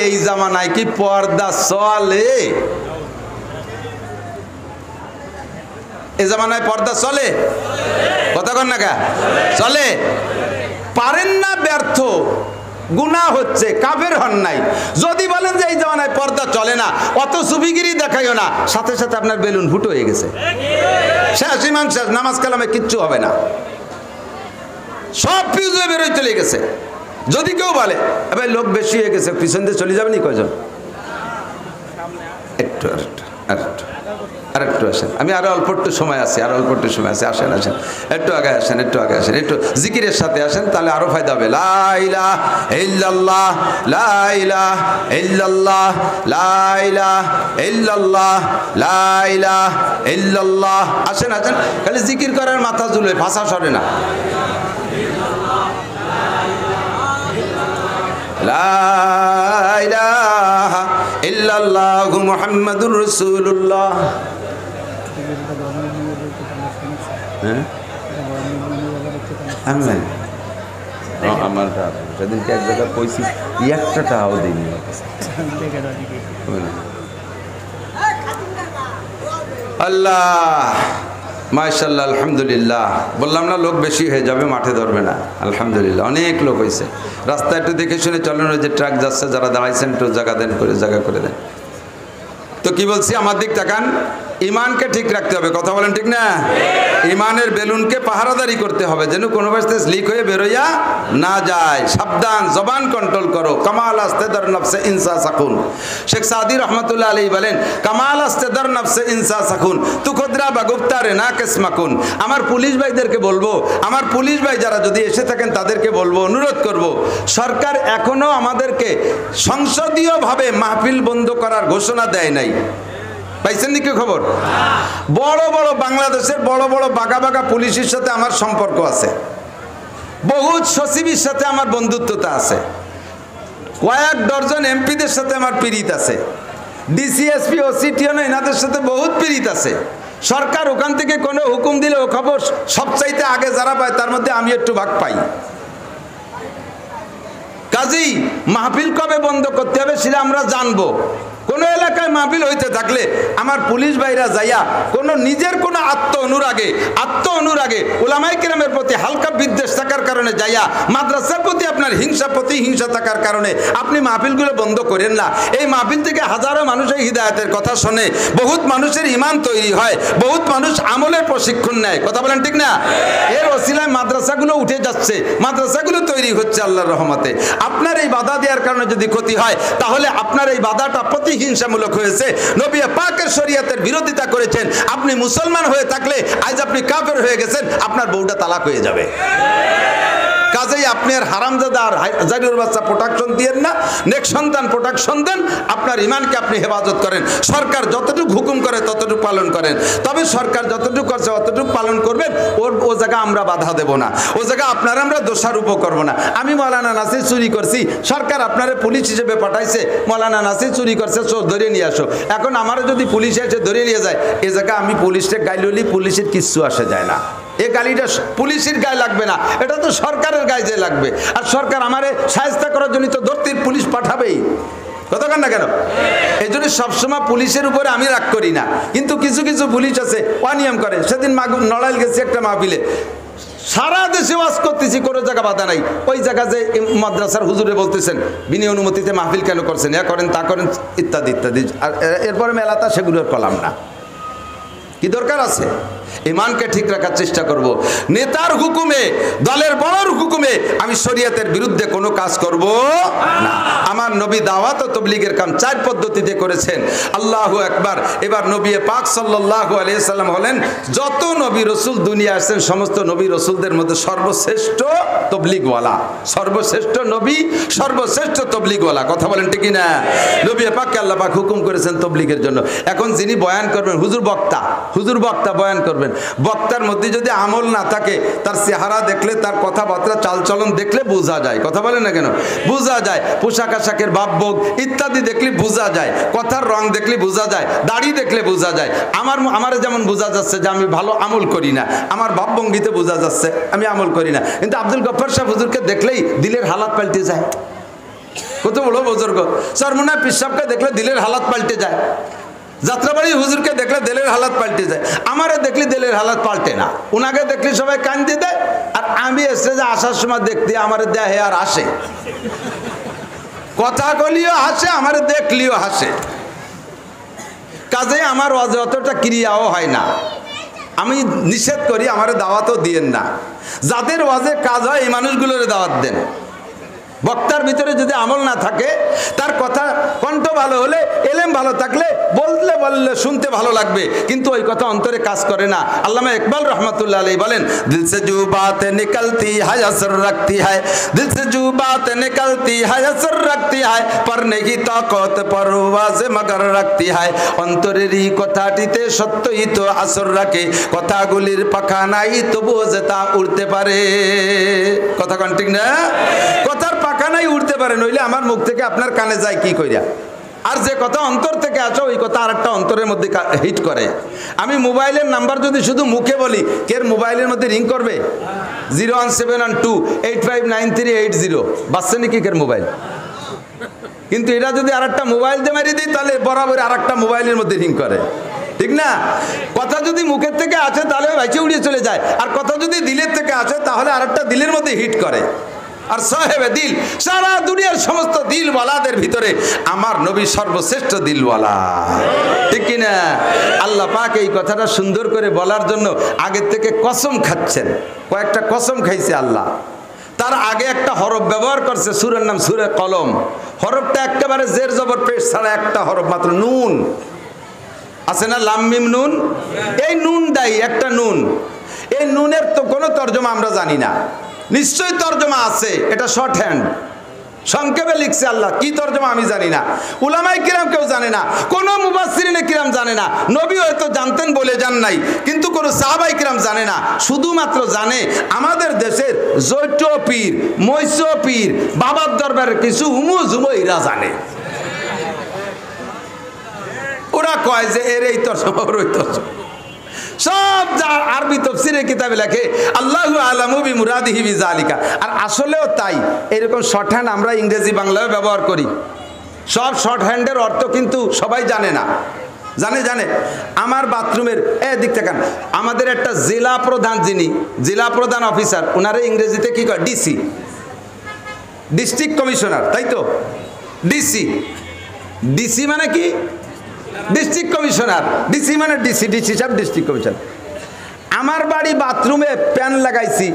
এই জামানায় কি পর্দা চলে, এই জামানায় পর্দা চলে? কতক্ষণ না চলে? পারেন না, ব্যর্থ, গুনাহ হচ্ছে, কাফের হন নাই। যদি বলেন যে এই জামানায় পর্দা চলে না, অত সুফিগিরি দেখাইও না, সাথে সাথে আপনার বেলুন ফুটো হয়ে গেছে, শেষ, ইমান শেষ, নামাজ কালামে কিচ্ছু হবে না, সব ফিউজ হয়ে বেরোয় চলে গেছে। যদি কেউ বলে এবার লোক বেশি হয়ে গেছে, পিছন দিয়ে চলে যাবেনি কয়জন? একটু আর একটু আসেন, আমি আরো অল্প একটু সময় আছি, আর অল্প একটু সময় আছে, আসেন আসেন, একটু আগে আসেন, একটু আগে আসেন, একটু জিকিরের সাথে আসেন, তাহলে আরো ফায়দা হবে। লা ইলাহা ইল্লাল্লাহ, লা ইলাহা ইল্লাল্লাহ, লা ইলাহা ইল্লাল্লাহ, লা ইলাহা ইল্লাল্লাহ। আসেন আসেন, খালি জিকির করার মাথা ঝুলে, ভাষা সরে না। লা ইলাহা ইল্লাল্লাহু মুহাম্মাদুর রাসূলুল্লাহ। আমার সেদিনকে এক জায়গায় কইছি, একটা টাকাও দিইনি। আল্লাহ মাশাআল্লাহ, আলহামদুলিল্লাহ। বললাম না লোক বেশি হয়ে যাবে, মাঠে ধরবে না। আলহামদুলিল্লাহ অনেক লোক হয়েছে। রাস্তায় একটু দেখে শুনে চলেন, ওই যে ট্রাক যাচ্ছে, যারা দাঁড়াইছেন একটু জায়গা দেন, করে জায়গা করে দেন। তো কি বলছি, আমার দিক তাকান। ইমানকে ঠিক রাখতে হবে, কথা বলেন ঠিক না? ইমানের বেলুনকে পাহারাদারি করতে হবে, যেন কোনো বাস্তে লিক হয়ে বেরোয়া না যায়। সাবধান, জবান কন্ট্রোল করো। কামাল আস্তেদার নফসে ইনসা সাকুন। শেখ সাদি রহমতুল্লাহ আলাইহি বলেন, কামাল আস্তেদার নফসে ইনসা সাকুন তু খুদরা বাগুপ্তারে না কেসমাকুন। আমার পুলিশ ভাইদেরকে বলবো, আমার পুলিশ ভাই যারা যদি এসে থাকেন তাদেরকে বলবো, অনুরোধ করব, সরকার এখনো আমাদেরকে সংসদীয়ভাবে মাহফিল বন্ধ করার ঘোষণা দেয় নাই। পাইছেন নাকি খবর? বড় বড় বাংলাদেশের বড় বড় বাঘা বাঘা পুলিশের সাথে আমার সম্পর্ক আছে, বহুত সচিবের সাথে আমার বন্ধুত্বতা আছে, কয়েক ডজন এমপিদের সাথে আমার পীড়িত আছে, ডিসিএসপি ওসিটিও এনাদের সাথে বহুত পীড়িত আছে। সরকার ওখান থেকে কোনো হুকুম দিলে ও খবর সবচাইতে আগে যারা পায় তার মধ্যে আমি একটু ভাগ পাই। কাজেই মাহফিল কবে বন্ধ করতে হবে সেটা আমরা জানবো। কোনো এলাকায় মাহফিল হইতে থাকলে আমার পুলিশ ভাইরা যাইয়া নিজের কোনো আত্ম অনুরাগে উলামায়ে কেরামের প্রতি হালকা বিদ্বেষ থাকার কারণে যাইয়া মাদ্রাসার প্রতি আপনার হিংসা থাকার কারণে আপনি মাহফিলগুলো বন্ধ করেন না। এই মাহফিল থেকে হাজারো মানুষের হিদায়াতের কথা শোনে, বহুত মানুষের ঈমান তৈরি হয়, বহুত মানুষ আমলের প্রশিক্ষণ নেয়, কথা বলেন ঠিক না? এর ওসিলায় মাদ্রাসাগুলো উঠে যাচ্ছে, মাদ্রাসাগুলো তৈরি হচ্ছে আল্লাহর রহমতে। আপনার এই বাধা দেওয়ার কারণে যদি ক্ষতি হয়, তাহলে আপনার এই বাধাটা হিংসামূলক হয়েছে, নবী পাকের শরীয়তের বিরোধিতা করেছেন। আপনি মুসলমান হয়ে থাকলে আজ আপনি কাফের হয়ে গেছেন, আপনার বউটা তালাক হয়ে যাবে। কাজেই আপনি আর হারামজাদা আর জারির বাচ্চা প্রোটেকশন দিয়েন না, নেক্সট সন্তান প্রোটেকশন দেন, আপনার ইমানকে আপনি হেফাজত করেন। সরকার যতটুকু হুকুম করে ততটুকু পালন করেন, তবে সরকার যতটুকু করছে অতটুকু পালন করবেন। ও জায়গা আমরা বাধা দেব না, ও জায়গা আপনারা আমরা দোষারোপ করব না। আমি মৌলানা নাসির চুরি করছি, সরকার আপনারে পুলিশ হিসেবে পাঠাইছে, মৌলানা নাসির চুরি করছে, চোর ধরে নিয়ে আসো। এখন আমারও যদি পুলিশ এসে ধরে নিয়ে যায়, এ জায়গা আমি পুলিশকে গাইলি, পুলিশের কিচ্ছু আসে যায় না। এই গালিটা পুলিশের গায়ে লাগবে না, এটা তো সরকারের গায়ে যে লাগবে। আর সরকার আমারে সাহায্য করার জন্য তো ধরতির পুলিশ পাঠাবেই, কতক্ষণ না কেন? এই জন্য সবসময় পুলিশের উপরে আমি রাগ করি না, কিন্তু কিছু কিছু পুলিশ আছে অনিয়ম করে। সেদিন নড়াইল গেছি একটা মাহফিলে, সারা দেশে ওয়াজ করতেছি, কোনো জায়গা বাধা নাই। ওই জায়গা যে মাদ্রাসার হুজুরে বলতেছেন বিনা অনুমতিতে মাহফিল কেন করছেন, এ করেন তা করেন ইত্যাদি ইত্যাদি। আর এরপরে মেলাটা সেগুলোর কলাম না, কি দরকার আছে? ইমানকে ঠিক রাখার চেষ্টা করব। নেতার হুকুমে, দলের বড়র হুকুমে আমি শরীয়তের বিরুদ্ধে কোনো কাজ করব না। আমার নবী দাওয়াত ও তাবলীগের কাম 4 পদ্ধতিতে করেছেন। আল্লাহু আকবার। এবার নবী পাক সাল্লাল্লাহু আলাইহি সাল্লাম হলেন যত নবী রাসূল দুনিয়া আসেন সমস্ত নবী রাসূলদের মধ্যে সর্বশ্রেষ্ঠ তাবলীগওয়ালা, সর্বশ্রেষ্ঠ নবী, সর্বশ্রেষ্ঠ তাবলীগওয়ালা, কথা বলেন ঠিক না? নবী পাককে আল্লাহ পাক হুকুম করেছেন তাবলীগের জন্য। এখন যিনি বয়ান করবেন, হুজুর বক্তা বয়ান করবেন, বক্তার মধ্যে যদি আমল না থাকে, তার চেহারা দেখলে, তার কথাবার্তা চালচলন দেখলে বোঝা যায়, কথা বলে না কেন? বোঝা যায়। পোশাক আশাকের ভাবভোগ ইত্যাদি দেখলে বোঝা যায়, কথার রং দেখলে বোঝা যায়, দাড়ি দেখলে বোঝা যায়। আমার যেমন বোঝা যাচ্ছে যে আমি ভালো আমল করি না, আমার ভাবভঙ্গিতে বোঝা যাচ্ছে আমি আমল করি না। কিন্তু আব্দুল গফফার সাহেব হুজুরকে দেখলেই দিলের হালাত পাল্টে যায়। কত বড় বুজুর্গ। চরমোনাই পীর সাহেবকে দেখলে দিলের হালাত পাল্টে যায়। যাত্রাবাড়ি হুজুরকে দেখলে দিলের হালাত পাল্টে যায়। আমারে দেখলে দিলের হালাত পাল্টে না, ওনাকে দেখলে সবাই কান্দে দেয়। আর আমি স্টেজে আসার সময় দেখতে আমার দেহে আর আসে, কথা বলিও হাসে, আমার দেখলিও হাসে। কাজে আমার ওয়াজে অতটা ক্রিয়াও হয় না। আমি নিষেধ করি, আমার দাওয়াতও দিয়েন না। যাদের ওয়াজে কাজ হয় এই মানুষগুলোর দাওয়াত দেন। বক্তার ভিতরে যদি আমল না থাকে, তার কথা কণ্ঠ ভালো হলে, এলেম ভালো থাকলে বললে শুনতে ভালো লাগবে, কিন্তু ওই কথা অন্তরে কাজ করে না। আল্লামা ইকবাল রহমতুল্লাহ আলাইহি বলেন, দিল সে জো বাত নিকলতি है असर रखती है, दिल से जो बात निकलती है असर रखती है, पढ़ने की ताकत परवाज़ मगर रखती है। অন্তরেরই কথাটিতে সত্যই তো আসর রাখে, কথাগুলির পাখা নাই তবুও যে তা উড়তে পারে। কথা কোন ঠিক না? কথার পাখা নাই উড়তে পারে, নইলে আমার মুখ থেকে আপনার কানে যায় কি কইরা? আর যে কথা অন্তর থেকে আসে ওই কথা আরেকটা অন্তরের মধ্যে হিট করে। আমি মোবাইলের নাম্বার যদি শুধু মুখে বলি, কের মোবাইলের মধ্যে রিং করবে? 01712859380 বাজছে নাকি কের মোবাইল? কিন্তু এটা যদি আরেকটা মোবাইল দিয়ে মারি দিই, তাহলে বরাবর আরেকটা মোবাইলের মধ্যে রিং করে, ঠিক না? কথা যদি মুখের থেকে আসে তাহলে ভাইচে উড়িয়ে চলে যায়, আর কথা যদি দিলের থেকে আসে তাহলে আরেকটা দিলের মধ্যে হিট করে। আর সাহেবে দিল, সারা দুনিয়ার সমস্ত দিলওয়ালাদের ভিতরে আমার নবী সর্বশ্রেষ্ঠ দিলওয়ালা, ঠিক কিনা? আল্লাহ পাক এই কথাটা সুন্দর করে বলার জন্য আগের থেকে কসম খাচ্ছেন, কয়েকটা কসম খাইছে আল্লাহ। তার আগে একটা হরফ ব্যবহার করছে, সূরার নাম সূরা কলম। হরফটা একেবারে জের জবর পেশ ছাড়া একটা হরফ মাত্র, নুন আছে না, লাম মিম নুন। এই নুন দায়ী একটা নুন, এই নুনের তো কোনো তর্জমা আমরা জানি না, নিশ্চয়ই তর্জমা আছে, এটা শর্ট হ্যান্ড, সংক্ষেপে লিখছে আল্লাহ। কি তর্জমা আমি জানি না, উলামায়ে কিরাম কেউ জানে না, কোন মুফাসসিরিনে কিরাম জানে না, নবী হয়তো জানতেন বলে জান নাই, কিন্তু কোন সাহাবায়ে কিরাম জানে না। শুধুমাত্র জানে আমাদের দেশের জৈট পীর, মৈশ পীর, বাবার দরবারের কিছু হুমুজুমইরা জানে। ওরা কয় যে এর এই তর্জমা, ওর ওই তর্জমা, সব যা আরবি তাফসীরের কিতাবে লেখে আল্লাহু আলামু বিমুরাদিহি বিযালিকা। আর আসলেও তাই, এরকম শর্ট হ্যান্ড আমরা ইংরেজি বাংলায় ব্যবহার করি, সব শর্ট হ্যান্ডের অর্থ কিন্তু সবাই জানে না। জানে আমার বাথরুমের দিক থেকে আমাদের একটা জেলা প্রধান, যিনি জেলা প্রধান অফিসার, ওনারে ইংরেজিতে কি কয়? ডিসি, ডিস্ট্রিক্ট কমিশনার, তাই তো? ডিসি, ডিসি মানে কি? District commissioner. ডিসি মানে ডিসি, ডিসি সাহেব ডিস্ট্রিক্ট কমিশনার। আমার বাড়ি বাথরুমে প্যান লাগাইছি,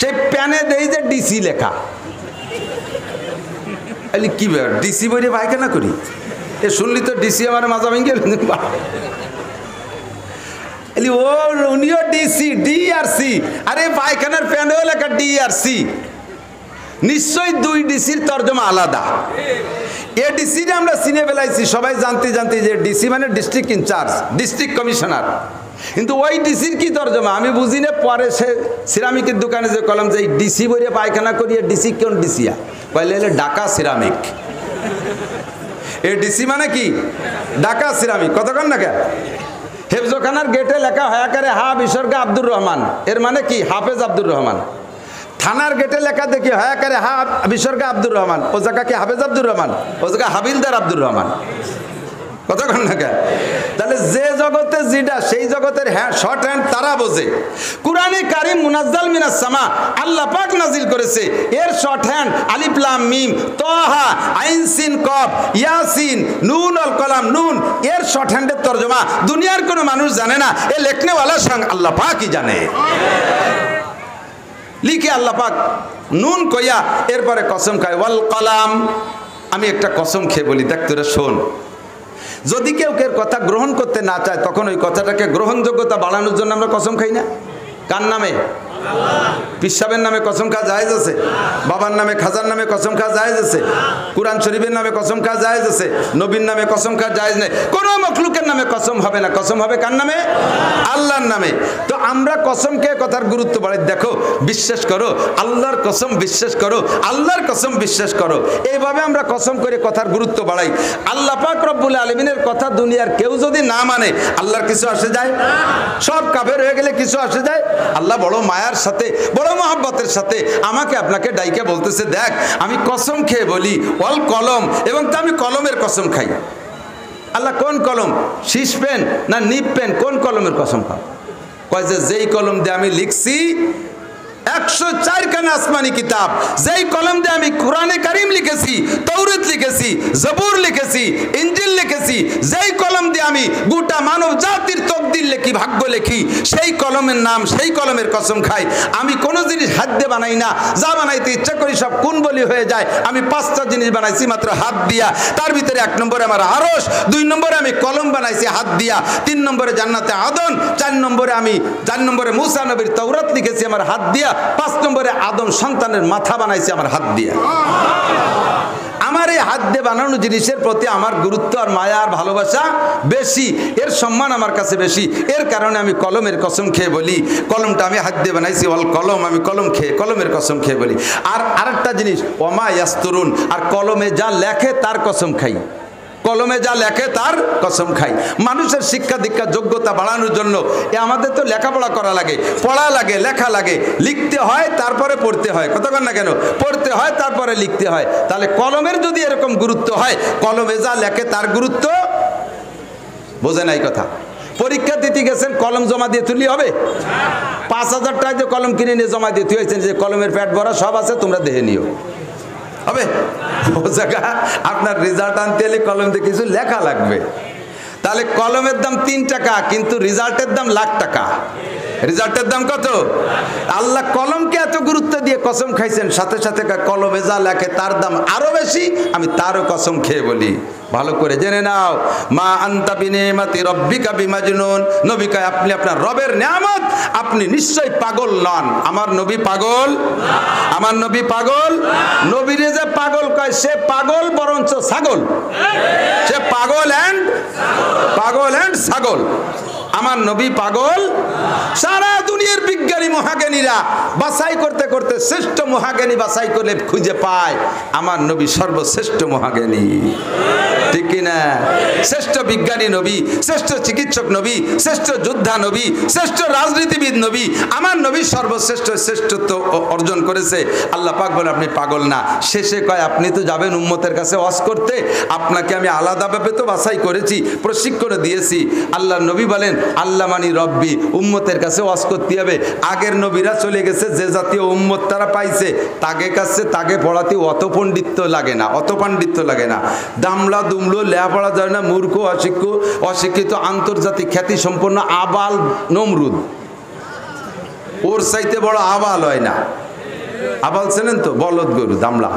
সেই প্যানে দেই যে ডিসি লেখা। কি ব্যাপার, ডিসি বইরে পায়খানা করি? এ শুনলি তো ডিসি আমার মাজা ভেঙে গেল। ও উনিও ডিসি, ডিআরসি, আরে পায়খানার প্যানেও লেখা ডিআরসি। নিশ্চয়ই দুই ডিসির তর্জমা আলাদা। এ ডিসিটা আমরা চিনে ফেলাইছি সবাই জানতে যে ডিসি মানে ডিস্ট্রিক্ট ইনচার্জ, ডিস্ট্রিক্ট কমিশনার। কিন্তু ওই ডিসির কি তর্জমা আমি বুঝি না। পরে সে সিরামিকের দোকানে যে কলম যে ডিসি বইয়ে পায়খানা করিয়ে ডিসি কোন ডিসিয়া কইলে ঢাকা সিরামিক। এ ডিসি মানে কি? ঢাকা সিরামিক। কতক্ষণ না কে হেফজখানার গেটে লেখা হয়ে করে হা বিসর্গা আব্দুর রহমান, এর মানে কি? হাফেজ আব্দুর রহমান। থানার গেটে লেখা দেখি হয়া করে হা বিসর্গা আব্দুর রহমান, ও জায়গা কি হাফেজ আব্দুর রহমান, ও জায়গা হাবিলদার আব্দুর রহমান। কতক্ষণ না কে? তাহলে যে জগতে যেটা সেই জগতের শর্ট হ্যান্ড তারা বোঝে। কুরআনে কারীম মুনাজ্জাল মিনাস সামা, আল্লাহ পাক নাজিল করেছে, এর শর্ট হ্যান্ড আলিফ লাম মিম তাহা আইন সিন কফ ইয়াসিন নুন আল কলাম নুন, এর শর্ট হ্যান্ডের তরজমা দুনিয়ার কোনো মানুষ জানে না, এ লেখনেওয়ালা সঙ্গ আল্লাহ পাকই জানে। লিখে আল্লাহ পাক নুন কইয়া এরপরে কসম খায় ওয়াল কলাম। আমি একটা কসম খেয়ে বলি, দেখ তোরা শোন, যদি কেউ কথা গ্রহণ করতে না চায় তখন ওই কথাটাকে গ্রহণযোগ্যতা বাড়ানোর জন্য আমরা কসম খাই না। কার নামে? পিসাবের নামে কসম খাওয়া জায়েজ আছে, বাবার নামে খাজার নামে কসম খাওয়া জায়েজ আছে, কুরআন শরীফের নামে কসম খাওয়া জায়েজ আছে, নবীর নামে কসম খাওয়া জায়েজ নেই। কোন মখলুকের নামে কসম হবে না, কসম হবে কার নামে? আল্লাহর নামে। তো আমরা কসমকে কথার গুরুত্ব বাড়াই। দেখো, বিশ্বাস করো আল্লাহর কসম, বিশ্বাস করো আল্লাহর কসম, বিশ্বাস করো, এইভাবে আমরা কসম করে কথার গুরুত্ব বাড়াই। আল্লাহ পাক রব্বুল আলামিনের কথা দুনিয়ার কেউ যদি না মানে আল্লাহর কিছু আসে যায়? সব কাফের হয়ে গেলে কিছু আসে যায়? আল্লাহ বড় মায়ার সাথে, বড় মহব্বতের সাথে আমাকে আপনাকে ডাইকে বলতেছে, দেখ আমি কসম খেয়ে বলি ওয়াল কলম, এবং তা আমি কলমের কসম খাই। আল্লাহ কোন কলম? শীষ পেন না নিপ পেন? কোন কলমের কসম খাও? কয় যে যেই কলম দিয়ে আমি লিখছি 104 খানা আসমানি কিতাব, যেই কলম দিয়ে আমি কোরআনে কারিম লিখেছি, তৌরাত লিখেছি, জবুর লিখেছি, ইনজিল লিখেছি, যেই কলম দিয়ে আমি গোটা মানব জাতির তকদির লিখি, ভাগ্য লিখি, সেই কলমের নাম, সেই কলমের কসম খাই আমি কোনো জিনিস হাত দিয়ে বানাই না। যা বানাইতে ইচ্ছা করি সব কোন বলি হয়ে যায়। আমি 5টা জিনিস বানাইছি মাত্র হাত দিয়া। তার ভিতরে 1 নম্বরে আমার আরশ, 2 নম্বরে আমি কলম বানাইছি হাত দিয়া, 3 নম্বরে জান্নাতে আদম, 4 নম্বরে মুসা নবীর তৌরাত লিখেছি আমার হাত দিয়া, 5 নম্বরে আদম সন্তানের মাথা বানাইছি আমার হাত দিয়া। আমার এই হাত দিয়ে বানানো জিনিসের প্রতি আমার গুরুত্ব আর মায়া আর ভালোবাসা বেশি, এর সম্মান আমার কাছে বেশি। এর কারণে আমি কলমের কসম খেয়ে বলি, কলমটা আমি হাত দিয়ে বানাইছি, অল কলম, আমি কলমের কসম খেয়ে বলি। আর আরেকটা জিনিস, ওমা ইয়াস্তুরুন, আর কলমে যা লেখে তার কসম খাই, কলমে যা লেখে তার কসম খাই। মানুষের শিক্ষা দীক্ষা যোগ্যতা বাড়ানোর জন্য আমাদের তো লেখাপড়া করা লাগে, পড়া লাগে, লেখা লাগে, লিখতে হয় তারপরে পড়তে হয়, কথা বল না কেন, পড়তে হয় তারপরে লিখতে হয়। তাহলে কলমের যদি এরকম গুরুত্ব হয়, কলমে যা লেখে তার গুরুত্ব বোঝে নাই কথা। পরীক্ষা দিতে গেছেন, কলম জমা দিয়ে তুলি হবে? 5,000 টাকা দিয়ে কলম কিনে নিয়ে জমা দিয়ে তুলেছেন যে কলমের প্যাড ভরা সব আছে, তোমরা দেখে নিও, হবে? ও জায়গা আপনার রেজাল্ট আনতে হলে কলম দিয়ে কিছু লেখা লাগবে। তাহলে কলমের দাম 3 টাকা, কিন্তু রেজাল্টের দাম লাখ টাকা। রেজাল্টের দাম কত? আল্লাহ কলমকে এত গুরুত্ব দিয়ে কসম খাইছেন, সাথে সাথে কলমে যা লেখে তার দাম আরো বেশি। আমি তারও কসম খেয়ে বলি, ভালো করে জেনে নাও, মা আনতা বিনিমাতি রব্বিকা বিমাজনুন, নবী কয় আপনি আপনার রবের নিয়ামত, আপনি নিশ্চয়ই পাগল নন। আমার নবী পাগল? আমার নবী পাগল? নবীরে যে পাগল কয়, সে পাগল বরঞ্চ ছাগল, সে পাগল এন্ড ছাগল। আমার নবী পাগল? সারা দুনিয়ার বিজ্ঞানী মহাজ্ঞানীরা বাছাই করতে করতে শ্রেষ্ঠ মহাজ্ঞানী বাছাই করে খুঁজে পায় আমার নবী সর্বশ্রেষ্ঠ মহাজ্ঞানী, ঠিক কিনা? শ্রেষ্ঠ বিজ্ঞানী নবী, শ্রেষ্ঠ চিকিৎসক নবী, শ্রেষ্ঠ যোদ্ধা নবী, শ্রেষ্ঠ রাজনীতিবিদ নবী। আমার নবী সর্বশ্রেষ্ঠ শ্রেষ্ঠত্ব অর্জন করেছে। আল্লাহ পাক বলে আপনি পাগল না। শেষে কয় আপনি তো যাবেন উম্মতের কাছে ওয়াজ করতে, আপনাকে আমি আলাদাভাবে তো বাছাই করেছি, প্রশিক্ষণ দিয়েছি। আল্লাহ নবী বলেন আল্লাহ মানি রব্বি, উম্মতের কাছে ওয়াজ করতে হবে। আগের নবীরা চলে গেছে, যে জাতীয় উম্মত তারা পাইছে, তাকে কাছে তাকে পড়াতে অত পণ্ডিত্য লাগে না, অত পাণ্ডিত্য লাগে না। দামলা দুমলো লেয়া পড়া যায় না, মূর্খ অশিক্ষিত আন্তর্জাতিক খ্যাতি সম্পন্ন আবাল নমরুদ, ওর চাইতে বড় আবাল হয় না। আবাল ছিলেন তো বলদ গরু, দামলা,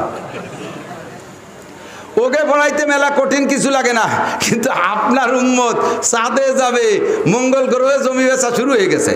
ওকে পড়াইতে মেলা কঠিন কিছু লাগে না। কিন্তু আপনার উম্মত চাঁদে যাবে, মঙ্গল গ্রহে জমি বেচা শুরু হয়ে গেছে,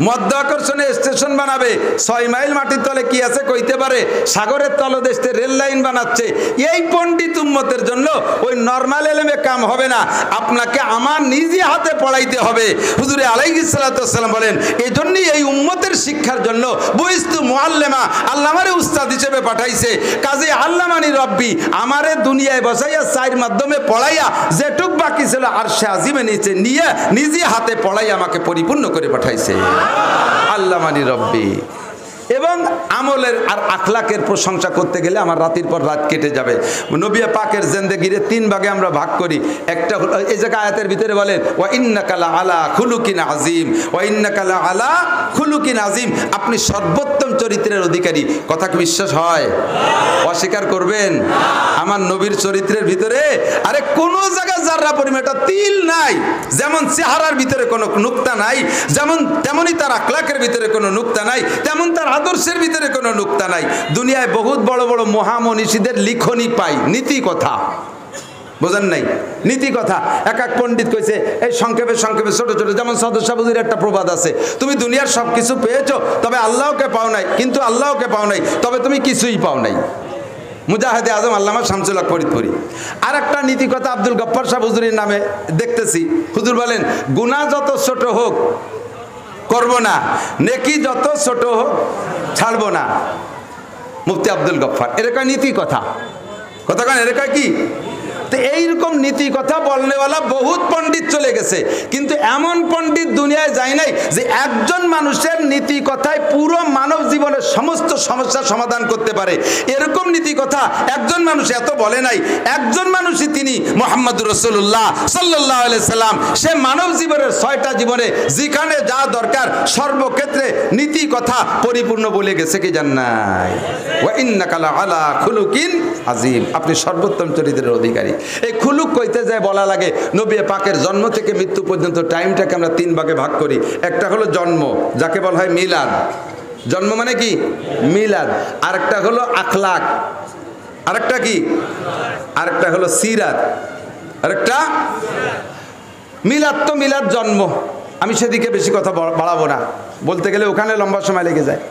মধ্য আকর্ষণে স্টেশন বানাবে, 6 মাইল মাটির তলে কি আছে কইতে পারে, সাগরের তলদেশে রেল লাইন বানাচ্ছে। এই পণ্ডিত উম্মতের জন্য ওই নরমাল এলেমে কাম হবে না, আপনাকে আমার নিজে হাতে পড়াইতে হবে। হুজুরে আলাইহিস সালাতু ওয়াস সালাম বলেন, এই জন্যই এই উম্মতের শিক্ষার জন্য বুইস্তু মুআল্লিমা, আল্লাহ আমারে উস্তাদ হিসেবে পাঠাইছে। কাজে আল্লাহ মানি রব্বি, আমারে দুনিয়ায় বসাইয়া 4 মাধ্যমে পড়াইয়া যেটুক বাকি ছিল আরশে আজিমে নিচে নিয়ে নিজে হাতে পড়াই আমাকে পরিপূর্ণ করে পাঠাইছে। আল্লাহ মানি রব্বি। এবং আমলের আর আখলাকের প্রশংসা করতে গেলে আমার রাতের পর রাত কেটে যাবে। নবী পাকের জিন্দেগিরে 3 ভাগে আমরা ভাগ করি। একটা এই জায়গায় আয়াতের ভিতরে বলেন ওয়া ইন্নাকা লা আলা খুলুকিন আযীম, ওয়া ইন্নাকা লা আলা খুলুকিন আযীম, আপনি সর্বোত্তম চরিত্রের অধিকারী। কথা কি বিশ্বাস হয়? অস্বীকার করবেন? আমার নবীর চরিত্রের ভিতরে আরে কোন জায়গায় যারা পরিমাণ একটা তিল নাই। যেমন চেহারার ভিতরে কোনো নুকতা নাই, যেমন তেমনি তার আখলাকের ভিতরে কোনো নুকতা নাই, তেমন তার আদর্শের ভিতরে কোনো নুকতা নাই। দুনিয়ায় বহুত বড় বড় মহামনীষীদের লিখনি পাই, নীতি কথা বোঝেন নাই, নীতি কথা। এক পণ্ডিত কইছে এই সংক্ষেপে সংক্ষেপে ছোট ছোট, যেমন সদস্য বুঝির একটা প্রবাদ আছে, তুমি দুনিয়ার সব কিছু পেয়েছো, তবে আল্লাহকে পাও নাই, কিন্তু আল্লাহকে পাও নাই, তবে তুমি কিছুই পাও নাই। মুজাহিদে আজম আল্লামা শামসুল হক ফরিদপুরি। আর একটা নীতি কথা আব্দুল গফফার সাহেব হুজুরের নামে দেখতেছি, হুজুর বলেন গুনাহ যত ছোট হোক করব না, নেকি যত ছোট হোক ছাড়বো না। মুফতি আব্দুল গফফার এরকম নীতি কথা, কথা কেন এরকম কি তো এইরকম নীতি কথা বলনেওয়ালা বহুত পণ্ডিত চলে গেছে, কিন্তু এমন পণ্ডিত দুনিয়ায় যায় নাই যে একজন মানুষের নীতি কথায় পুরো মানব জীবনের সমস্ত সমস্যার সমাধান করতে পারে। এরকম নীতি কথা একজন মানুষ এত বলে নাই। একজন মানুষই তিনি মুহাম্মদুর রাসূলুল্লাহ সাল্লাল্লাহু আলাইহি সাল্লাম। সে মানব জীবনের 6টা জীবনে যেখানে যা দরকার সর্বক্ষেত্রে নীতি কথা পরিপূর্ণ বলে গেছে কি জান নাই? ওয়া ইন্নাকা লাআলা খুলুকিন আযীম, আপনি সর্বোত্তম চরিত্রের অধিকারী। এই খুলুক কইতে যায় বলা লাগে নবী পাকের জন্ম থেকে মৃত্যু পর্যন্ত টাইমটাকে আমরা 3 ভাগে ভাগ করি। একটা হলো জন্ম, যাকে বলা হয় মিলাদ, জন্ম মানে কি মিলাদ। আরেকটা হলো আখলাক, আরেকটা কি, আরেকটা হলো সিরাত, আরেকটা মিলাদ। তো মিলাদ জন্ম, আমি সেদিকে বেশি কথা বাড়াবো না, বলতে গেলে ওখানে লম্বা সময় লেগে যায়।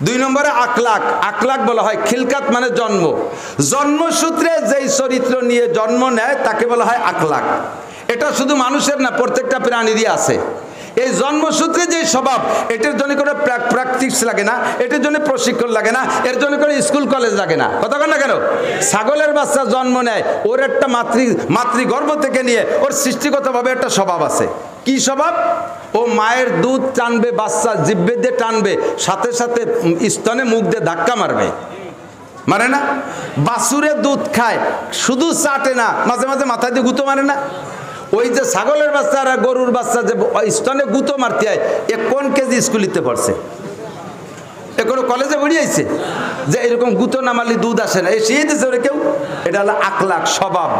2 নম্বরে আখলাক, আখলাক বলা হয় খিলকাত মানে জন্ম, জন্মসূত্রে যেই চরিত্র নিয়ে জন্ম নেয় তাকে বলা হয় আখলাক। এটা শুধু মানুষের না, প্রত্যেকটা প্রাণীরই আছে। এই জন্মসূত্রে যে স্বভাব, এটার জন্য কোনো প্র্যাকটিস লাগে না, এটার জন্য প্রশিক্ষণ লাগে না, এর জন্য কোনো স্কুল কলেজ লাগে না। কথা বল না কেন? ছাগলের বাচ্চা জন্ম নেয়, ওর একটা মাতৃগর্ভ থেকে নিয়ে ওর সৃষ্টিগতভাবে একটা স্বভাব আছে। কি স্বভাব? ও মায়ের দুধ টানবে, বাচ্চা জিব্বে দিয়ে টানবে, সাথে সাথে স্তনে মুখ দিয়ে ধাক্কা মারবে, মারে না? বাছুরে দুধ খায়, শুধু চাটে না, মাঝে মাঝে মাথায় দিয়ে গুঁতো মারে না? ওই যে ছাগলের বাচ্চা আর গরুর বাচ্চা যে স্তনে গুঁতো মারতে হয়, এ কোন কেজি স্কুলিতে পড়ছে? এ কোনো কলেজে বেরিয়েছে যে এরকম গুঁতো না মারলে দুধ আসে না? এ শিয়ে দিয়েছে ওরে কেউ? এটা হলো আখলাক, স্বভাব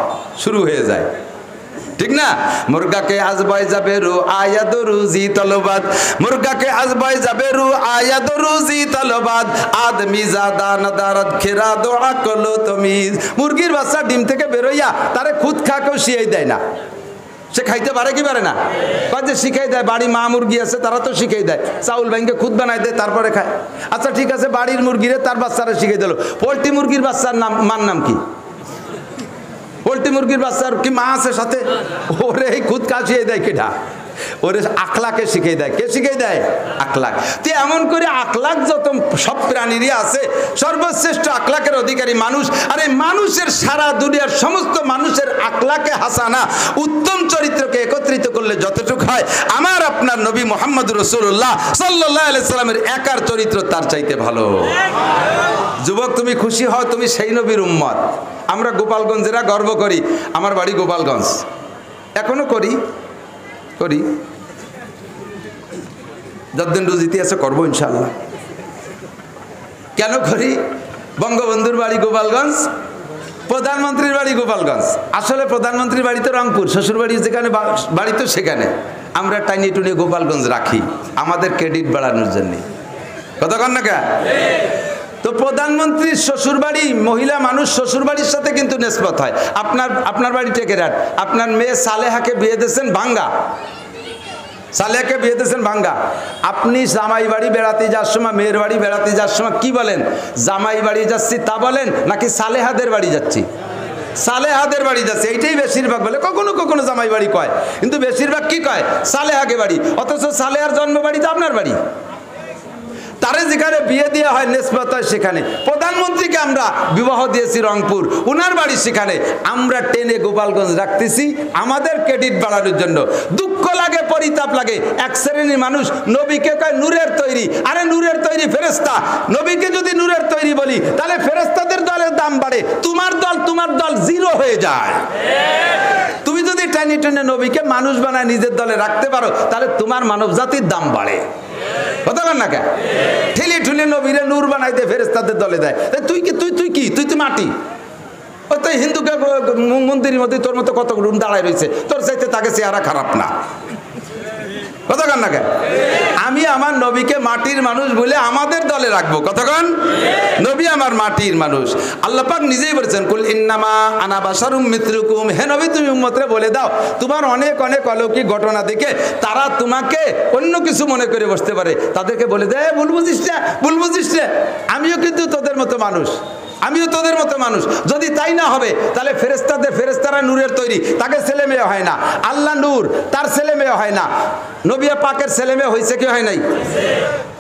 শুরু হয়ে যায়, ঠিক না? মুরগাকে আজবাই যাবে রু আয়াদ রুজি তলবাদ, মুরগাকে আজবাই যাবে রু আয়াদ রুজি তলবাদ, আদমি জাদা নাদারাত খেরা দোয়া করলো তমিজ। মুরগির বাচ্চা ডিম থেকে বেরোইয়া তারে খুদ খাকেও শিয়াই দেয় না, সে খাইতে পারে কি পারে না? যে শিখাই দেয়, বাড়ি মা মুরগি আছে তারা তো শিখাই দেয়, চাউল ব্যাংকে খুদ বানাই দেয় তারপরে খায়। আচ্ছা ঠিক আছে, বাড়ির মুরগিরে তার বাচ্চারা শিখাই দিল। পোল্ট্রি মুরগির বাচ্চার নাম, মার নাম কি? পোল্ট্রি মুরগির বাচ্চার কি মা আছে সাথে? ওরে এই খুদ কাশিয়ে দেয় কেডা? ওরে আখলাকে শিখিয়ে দেয়। কে শিখিয়ে দেয়? আখলাক। তো এমন করে আখলাক যত সব প্রাণীরই আছে, সর্বশ্রেষ্ঠ আখলাকের অধিকারী মানুষ। আর এই মানুষের সারা দুনিয়ার সমস্ত মানুষের আখলাকে হাসানা, উত্তম চরিত্রকে একত্রিত করলে যতটুকু হয়, আমার আপনার নবী মুহাম্মদুর রাসূলুল্লাহ সাল্লাল্লাহু আলাইহি সাল্লামের একার চরিত্র তার চাইতে ভালো। যুবক তুমি খুশি হও, তুমি সেই নবীর উম্মত। আমরা গোপালগঞ্জেরা গর্ব করি, আমার বাড়ি গোপালগঞ্জ, এখনো করি যতদিন রুজিতে আছে করবো ইনশাল্লাহ। কেন করি? বঙ্গবন্ধুর বাড়ি গোপালগঞ্জ, প্রধানমন্ত্রীর বাড়ি গোপালগঞ্জ। আসলে প্রধানমন্ত্রীর বাড়ি তো রংপুর, শ্বশুর বাড়ি যেখানে বাড়ি তো সেখানে। আমরা টাইনি টুনি গোপালগঞ্জ রাখি আমাদের ক্রেডিট বাড়ানোর জন্য। কতক্ষণ না কে? তো প্রধানমন্ত্রীর শ্বশুরবাড়ি, মহিলা মানুষ শ্বশুরবাড়ির সাথে কিন্তু নিসবত হয়। আপনার বাড়ি টেকেরাট, আপনার মেয়ে সালেহাকে বিয়ে দিয়েছেন ভাঙ্গা, সালেহাকে বিয়ে দিয়েছেন ভাঙ্গা। আপনি জামাই বাড়ি বেড়াতে যাওয়ার সময়, মেয়ের বাড়ি বেড়াতে যাওয়ার সময় কি বলেন? জামাই বাড়ি যাচ্ছি তা বলেন, নাকি সালেহাদের বাড়ি যাচ্ছি? সালেহাদের বাড়ি যাচ্ছে, এইটাই বেশিরভাগ বলে। কখনো কখনো জামাই বাড়ি কয়, কিন্তু বেশিরভাগ কি কয়? সালেহাকে বাড়ি। অথচ সালেহার জন্ম বাড়ি তো আপনার বাড়ি। তারে যেখানে বিয়ে দেওয়া হয় নিসবত হয় সেখানে। প্রধানমন্ত্রীকে আমরা বিবাহ দিয়েছি রংপুর, উনার বাড়ি সেখানে। আমরা টেনে গোপালগঞ্জ রাখতেছি আমাদের ক্রেডিট বাড়ানোর জন্য। দুঃখ লাগে, পরিতাপ লাগে। এক শ্রেণীর মানুষ নবীকে কয় নূরের তৈরি। আরে নূরের তৈরি ফেরেশতা। নবীকে যদি নূরের তৈরি বলি, তাহলে ফেরেশতাদের দলের দাম বাড়ে, তোমার দল জিরো হয়ে যায়। তুমি যদি টেনে টেনে নবীকে মানুষ বানায় নিজের দলে রাখতে পারো, তাহলে তোমার মানব জাতির দাম বাড়ে। কতক্ষণ না কে? ঠেলে ঠুলে নবীরে নূর বানাইতে ফেরেশতাদের দলে দেয়। তুই তো মাটি। ওই তো হিন্দুকে মন্দিরের মধ্যে তোর মতো কত রুম দাঁড়ায় রয়েছে, তোর চাইতে তাকে চেহারা খারাপ না। কতক্ষণ না কে? আমি আমার নবীকে মাটির মানুষ বলে আমাদের দলে রাখবো। কতক্ষণ? নবী আমার মাটির মানুষ। আল্লাহ পাক নিজেই বলেছেন, কুল ইন্নামা আনা বাশারুম মিথলুকুম। হে নবী, তুমি উম্মতরে বলে দাও, তোমার অনেক অনেক অলৌকিক ঘটনা দেখে তারা তোমাকে অন্য কিছু মনে করে বসতে পারে। তাদেরকে বলে দেয়, ভুল বুঝিস না, আমিও কিন্তু তোদের মতো মানুষ, আমিও তোদের মতো মানুষ। যদি তাই না হবে, তাহলে ফেরেশতারা নূরের তৈরি, তাকে ছেলে মেয়ে হয় না। আল্লাহ নূর, তার ছেলে মেয়ে হয় না। নবী পাকের ছেলে মেয়ে হয়েছে কি হয় নাই?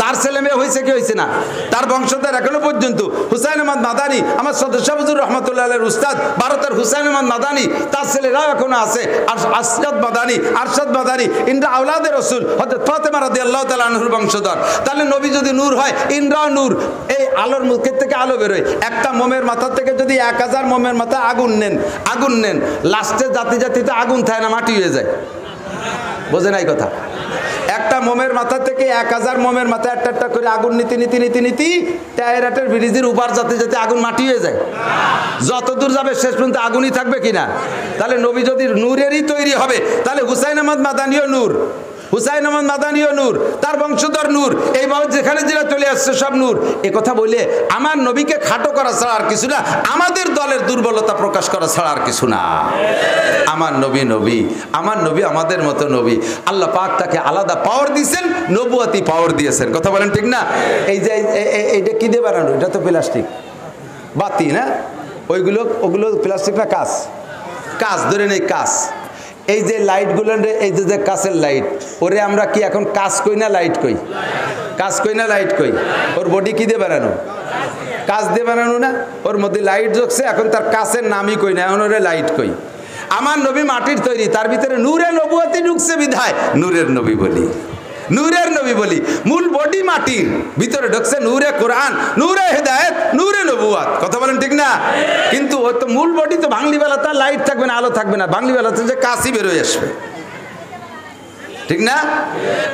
তার ছেলে মেয়ে হয়েছে কি হয়েছে না? তার বংশধর এখনো পর্যন্ত হুসাইন আহমদ মাদানী, আমার সদস্য হুজুর রহমতুল্লাহ আলাইহির উস্তাদ, ভারতের হুসাইন আহমদ মাদানী, তার ছেলেরাও এখনো আছে। আর আরশাদ মাদানী ইনরা আওলাদে রাসূল হযরত ফাতেমা রাদিয়াল্লাহু তাআলা আনহুর বংশধর। তাহলে নবী যদি নূর হয়, ইনরাও নূর। এই আলোর মুখের থেকে আলো বেরোয়। একটা মোমের মাথা থেকে যদি 1000 মোমের মাথা আগুন নেন, লাস্টে জাতিতে আগুন থাকে না, মাটি হয়ে যায়। বোঝে নাই কথা? একটা মোমের মাথা থেকে 1000 মোমের মাথা একটা করে আগুন নীতি টায়ারের ব্রিজের উপর যাতে আগুন মাটি হয়ে যায়। যত দূর যাবে শেষ পর্যন্ত আগুনই থাকবে কিনা? তাহলে নবী যদি নূরেরই তৈরি হবে, তাহলে হুসাইন আহমদ মাদানীও নূর, হুসাইন আহমদ মাদানীও নূর, তার বংশধর নূর, এইভাবে যেখানে যেটা চলে আসছে সব নূর। এ কথা বলে আমার নবীকে খাটো করা ছাড়া আর কিছু না, আমাদের দলের দুর্বলতা প্রকাশ করা ছাড়া আর কিছু না। আমার নবী আমাদের মতো নবী। আল্লাহ পাক তাকে আলাদা পাওয়ার দিয়েছেন, নবুয়তি পাওয়ার দিয়েছেন। কথা বলেন ঠিক না? এই যে এইটা কি দিয়ে বানানো? এটা তো প্লাস্টিক বাতি না? ওগুলো প্লাস্টিক না, কাঁচ ধরে নেই, কাঁচ। এই যে লাইটগুলো, এই যে কাঁচের লাইট, ওরে আমরা কি এখন কাঁচ কই না লাইট কই? কাঁচ কই না লাইট কই? ওর বডি কি দিয়ে বানানো? কাঁচ দিয়ে বানানো না? ওর মধ্যে লাইট জ্বলছে, এখন তার কাঁচের নামই কই না, এখন ওরে লাইট কই। আমার নবী মাটির তৈরি, তার ভিতরে নূরে নবুয়তি ঢুকছে বিধায় নূরের নবী বলি। মূল বডি মাটির, ভিতরে ঢুকছে নূরে কোরআন, নূরে হেদায়েত, নূরে নবুয়াত। কথা বলেন ঠিক না? কিন্তু ওই তো মূল বডি তো ভাঙলি বেলা তার লাইট থাকবে না, আলো থাকবে না, ভাঙলি বেলাতে যে কাশি বেরোয় আসবে, ঠিক না?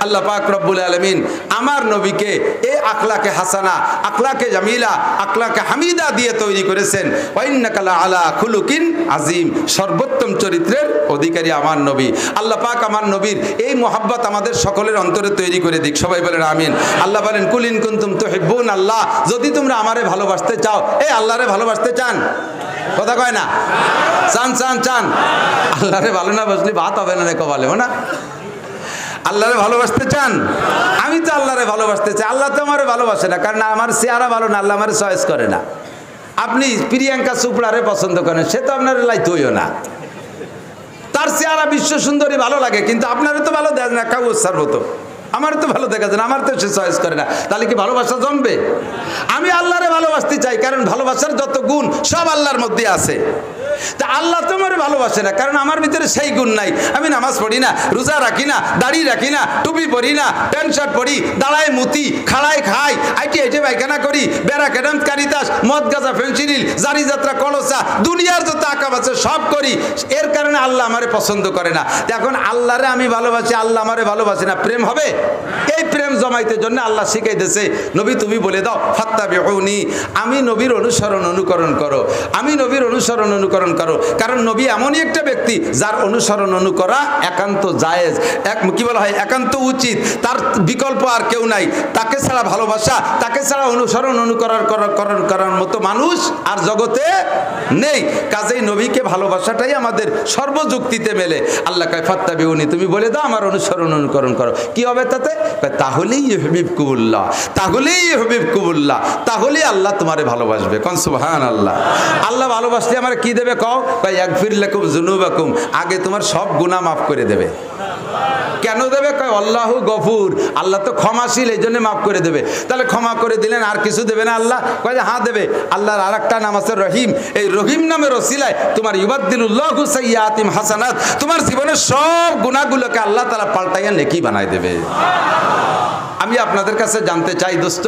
আল্লাহ পাক রব্বুল আলামিন আমার নবীকে এই আখলাকে হাসানা, আখলাকে জামিলা, আখলাকে হামিদা দিয়ে তৈরি করেছেন। ওয়া ইন্নাকা লাআলা খুলুকিন আযীম, সর্বোত্তম চরিত্রের অধিকারী আমার নবী। আল্লাহ পাক আমার নবীর এই মোহাব্বত আমাদের সকলের অন্তরে তৈরি করে দিক। সবাই বলেন আমিন। আল্লাহ বলেন কুল ইন কুনতুম তুহিব্বুন আল্লাহ, যদি তোমরা আমারে ভালোবাসতে চাও, এই আল্লাহরে ভালোবাসতে চান? কথা কয় না? চান আল্লাহরে ভালো না বাসলে ভাত হবে না, কপালে না? আল্লাহরে ভালোবাসতে চান? আমি তো আল্লাহরে ভালোবাসতে চাই। আল্লাহ তো আমারে ভালোবাসে না, কারণ আমার চেহারা ভালো না, আল্লাহ আমারে চয়েস করে না। আপনি প্রিয়াঙ্কা চোপড়ারে পছন্দ করেন, সে তো আপনার লাইত হইও না। তার চেহারা বিশ্ব সুন্দরী ভালো লাগে, কিন্তু আপনারে তো ভালো দেয় না, কাউ সার্বত আমার তো ভালো দেখা যায় না, আমার তো সে চয়েস করে না। তাহলে কি ভালোবাসা জমবে? আমি আল্লাহরে ভালোবাসতে চাই, কারণ ভালোবাসার যত গুণ সব আল্লাহর মধ্যে আছে। তা আল্লাহ তোমার ভালোবাসে না, কারণ আমার ভিতরে সেই গুণ নাই। আমি নামাজ পড়ি না, রোজা রাখি না, দাড়ি রাখি না, টুপি পরি না, প্যান্ট শার্ট পরি, দাঁড়ায় মুতি, খাড়ায় খাই, আইটে পায়খানা করি, বেড়া কেডাম কারিতাস, মদ গাঁজা ফেন্সিডিল, জারি যাত্রা কলসা, দুনিয়ার যত আকাম আছে সব করি। এর কারণে আল্লাহ আমারে পছন্দ করে না। এখন আল্লাহরে আমি ভালোবাসি, আল্লাহ আমারে ভালোবাসি না, প্রেম হবে? এই প্রেম জমাইতে জন্য আল্লাহ শিখাইতেছে, নবী তুমি বলে দাও ফাত্তাবিউনি, আমি নবীর অনুকরণ করো, আমি নবীর অনুকরণ করো। কারণ নবী এমনই একটা ব্যক্তি যার অনুসরণ করা একান্ত জায়েজ, কি বলা হয়, একান্ত উচিত, তার বিকল্প আর কেউ নাই। তাকে ছাড়া ভালোবাসা, তাকে ছাড়া অনুকরণ করার মতো মানুষ আর জগতে নেই। কাজেই নবীকে ভালোবাসাটাই আমাদের সর্বযুক্তিতে মেলে। আল্লাহ কয় ফাত্তাবিউনি, তুমি বলে দাও আমার অনুকরণ করো। কি হবে তাতে? তাহলেই ইউহিব্বুকুল্লাহ, তাহলেই আল্লাহ তোমারে ভালোবাসবে। কোন সুবহানাল্লাহ। আল্লাহ ভালোবাসলে আমার কি দেবে কও? কয় ইয়াগফির লাকুম যুনুবাকুম, আগে তোমার সব গুনাহ মাফ করে দেবে। কেন দেবে? কয় আল্লাহু গফুর, আল্লাহ তো ক্ষমাশীল, এই জন্য মাফ করে দেবে। তাহলে ক্ষমা করে দিলেন, আর কিছু দেবে না আল্লাহ? কয় হ্যাঁ দেবে। আল্লাহর আরেকটা নাম আছে রহিম, এই রহিম নামের ওসিলায় তোমার ইউবাদদিলুল্লাহু সাইয়্যাতিহিম হাসানাত, তোমার জীবনের সব গুনাহগুলোকে আল্লাহ তাআলা পাল্টাইয়া নেকি বানায় দেবে। আমি আপনাদের কাছে জানতে চাই দোস্ত,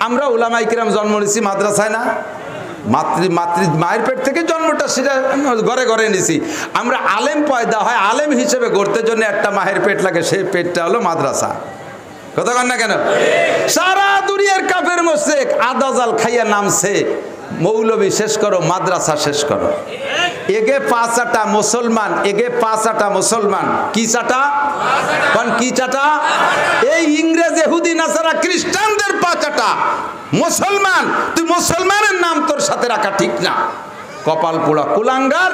আমরা উলামায়ে কিরাম জন্ম নিয়েছি মাদ্রাসায় না? মায়ের পেট থেকে জন্মটা সেটা ঘরে ঘরে নিছি। আমরা আলেম পয়দা হয়, আলেম হিসেবে গড়তে জন্য একটা মায়ের পেট লাগে, সেই পেটটা হলো মাদ্রাসা। কথা কন না কেন? সারা দুনিয়ার কাফের মুশরিক আদা জাল খাইয়া নামছে, মৌলবী শেষ করো, মাদ্রাসা শেষ করো। এগে 5টা মুসলমান, কি চাটা? কি চাটা? এই ইংরেজ, ইহুদি, নাসারা, খ্রিস্টানদের 5টা মুসলমান। তুই মুসলমানের নাম তোর সাথে রাখা ঠিক না। কপাল পোড়া কুলাঙ্গার,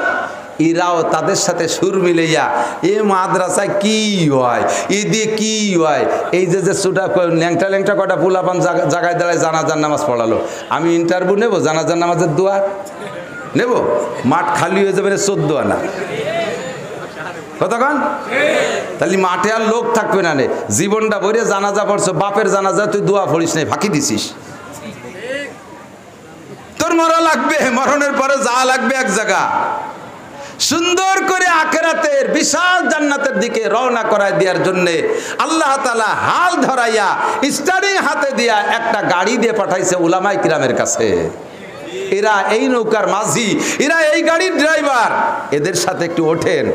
এরাও তাদের সাথে সুর মিলাইয়া এ মাদ্রাসায় কি হয়, এ দিয়ে কি হয়। এই যে ছোটা ল্যাংটা কটা পোলাপান জায়গায় দাঁড়ায় জানাজার নামাজ পড়ালো। আমি ইন্টারভিউ নেব জানাজার নামাজের দোয়া নেব, মাঠ খালি হয়ে যাবে 14 আনা। কতক্ষণ? তাহলে মাঠে আর লোক থাকবে না নে, জীবনটা ভরে জানাজা পড়ছো, বাপের জানাজা তুই দোয়া পড়িস নাই, ফাঁকি দিছিস। তোর মরা লাগবে, মরণের পরে যা লাগবে এক জায়গা, সুন্দর করে আখিরাতের বিশাল জান্নাতের দিকে রওনা করায় দেওয়ার জন্য আল্লাহ তাআলা হাল ধরাইয়া স্টারিং হাতে দিয়া একটা গাড়ি দিয়ে পাঠাইছে উলামায়ে কিরামের কাছে। এরা এই নৌকার মাঝি, এরা এই গাড়ির ড্রাইভার, এদের সাথে একটু ওঠেন,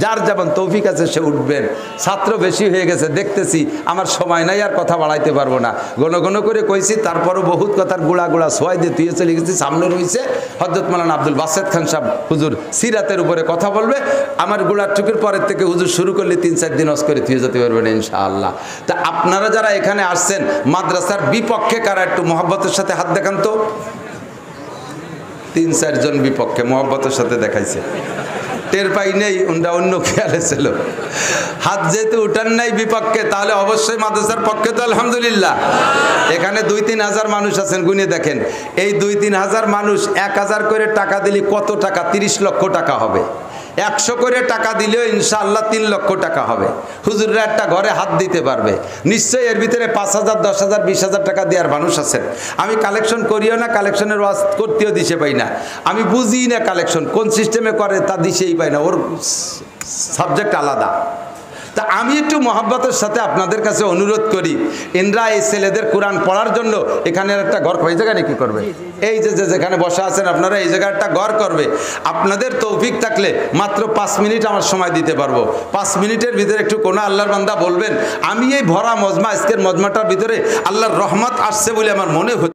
যার যেমন তৌফিক আছে সে উঠবেন। ছাত্র বেশি হয়ে গেছে দেখতেছি, আমার সময় নাই, আর কথা বাড়াইতে পারবো না, ঘন ঘন করে কইছি, তারপরও বহুত কথার গুড়া গুড়া সোয়াই দিয়ে তুই চলে গেছি। সামনে রয়েছে হযরত মাওলানা আব্দুল বাসেত খান সাহেব, হুজুর সিরাতের উপরে কথা বলবে। আমার গুড়ার চুকের পরের থেকে হুজুর শুরু করলে 3-4 দিন হজ করে তুই যেতে পারবেন ইনশাআল্লাহ। তা আপনারা যারা এখানে আসছেন, মাদ্রাসার বিপক্ষে কারা একটু মহব্বতের সাথে হাত দেখান তো। 3-4 জন বিপক্ষে মহব্বতের সাথে দেখাইছে, টের পাই নেই, ওটা অন্য খেয়ালে ছিল। হাত যেহেতু উঠান নাই বিপক্ষে, তাহলে অবশ্যই মাদ্রাসার পক্ষে তো আলহামদুলিল্লাহ। এখানে 2-3 হাজার মানুষ আছেন, গুনে দেখেন, এই 2-3 হাজার মানুষ 1000 করে টাকা দিলে কত টাকা? 30 লক্ষ টাকা হবে। 100 করে টাকা দিলেও ইনশাআল্লাহ 3 লক্ষ টাকা হবে। হুজুররা একটা ঘরে হাত দিতে পারবে নিশ্চয়ই। এর ভিতরে 5000, 10,000, 20,000 টাকা দেওয়ার মানুষ আছেন। আমি কালেকশন করিও না, কালেকশনের ওয়াজ করতেও দিশে পাই না, আমি বুঝি না কালেকশন কোন সিস্টেমে করে, তা দিশেই পাই না, ওর সাবজেক্ট আলাদা। তা আমি একটু মহব্বতের সাথে আপনাদের কাছে অনুরোধ করি, ইনরা এই ছেলেদের কোরআন পড়ার জন্য এখানে একটা ঘর, এই জায়গায় কি করবে, এই যে যেখানে বসা আছেন আপনারা, এই জায়গায় একটা ঘর করবে। আপনাদের তৌফিক থাকলে মাত্র 5 মিনিট আমার সময় দিতে পারবো। 5 মিনিটের ভিতরে একটু কোনো আল্লাহর বান্দা বলবেন, আমি এই ভরা মজমা, আজকের মজমাটার ভিতরে আল্লাহর রহমত আসছে বলে আমার মনে হচ্ছে।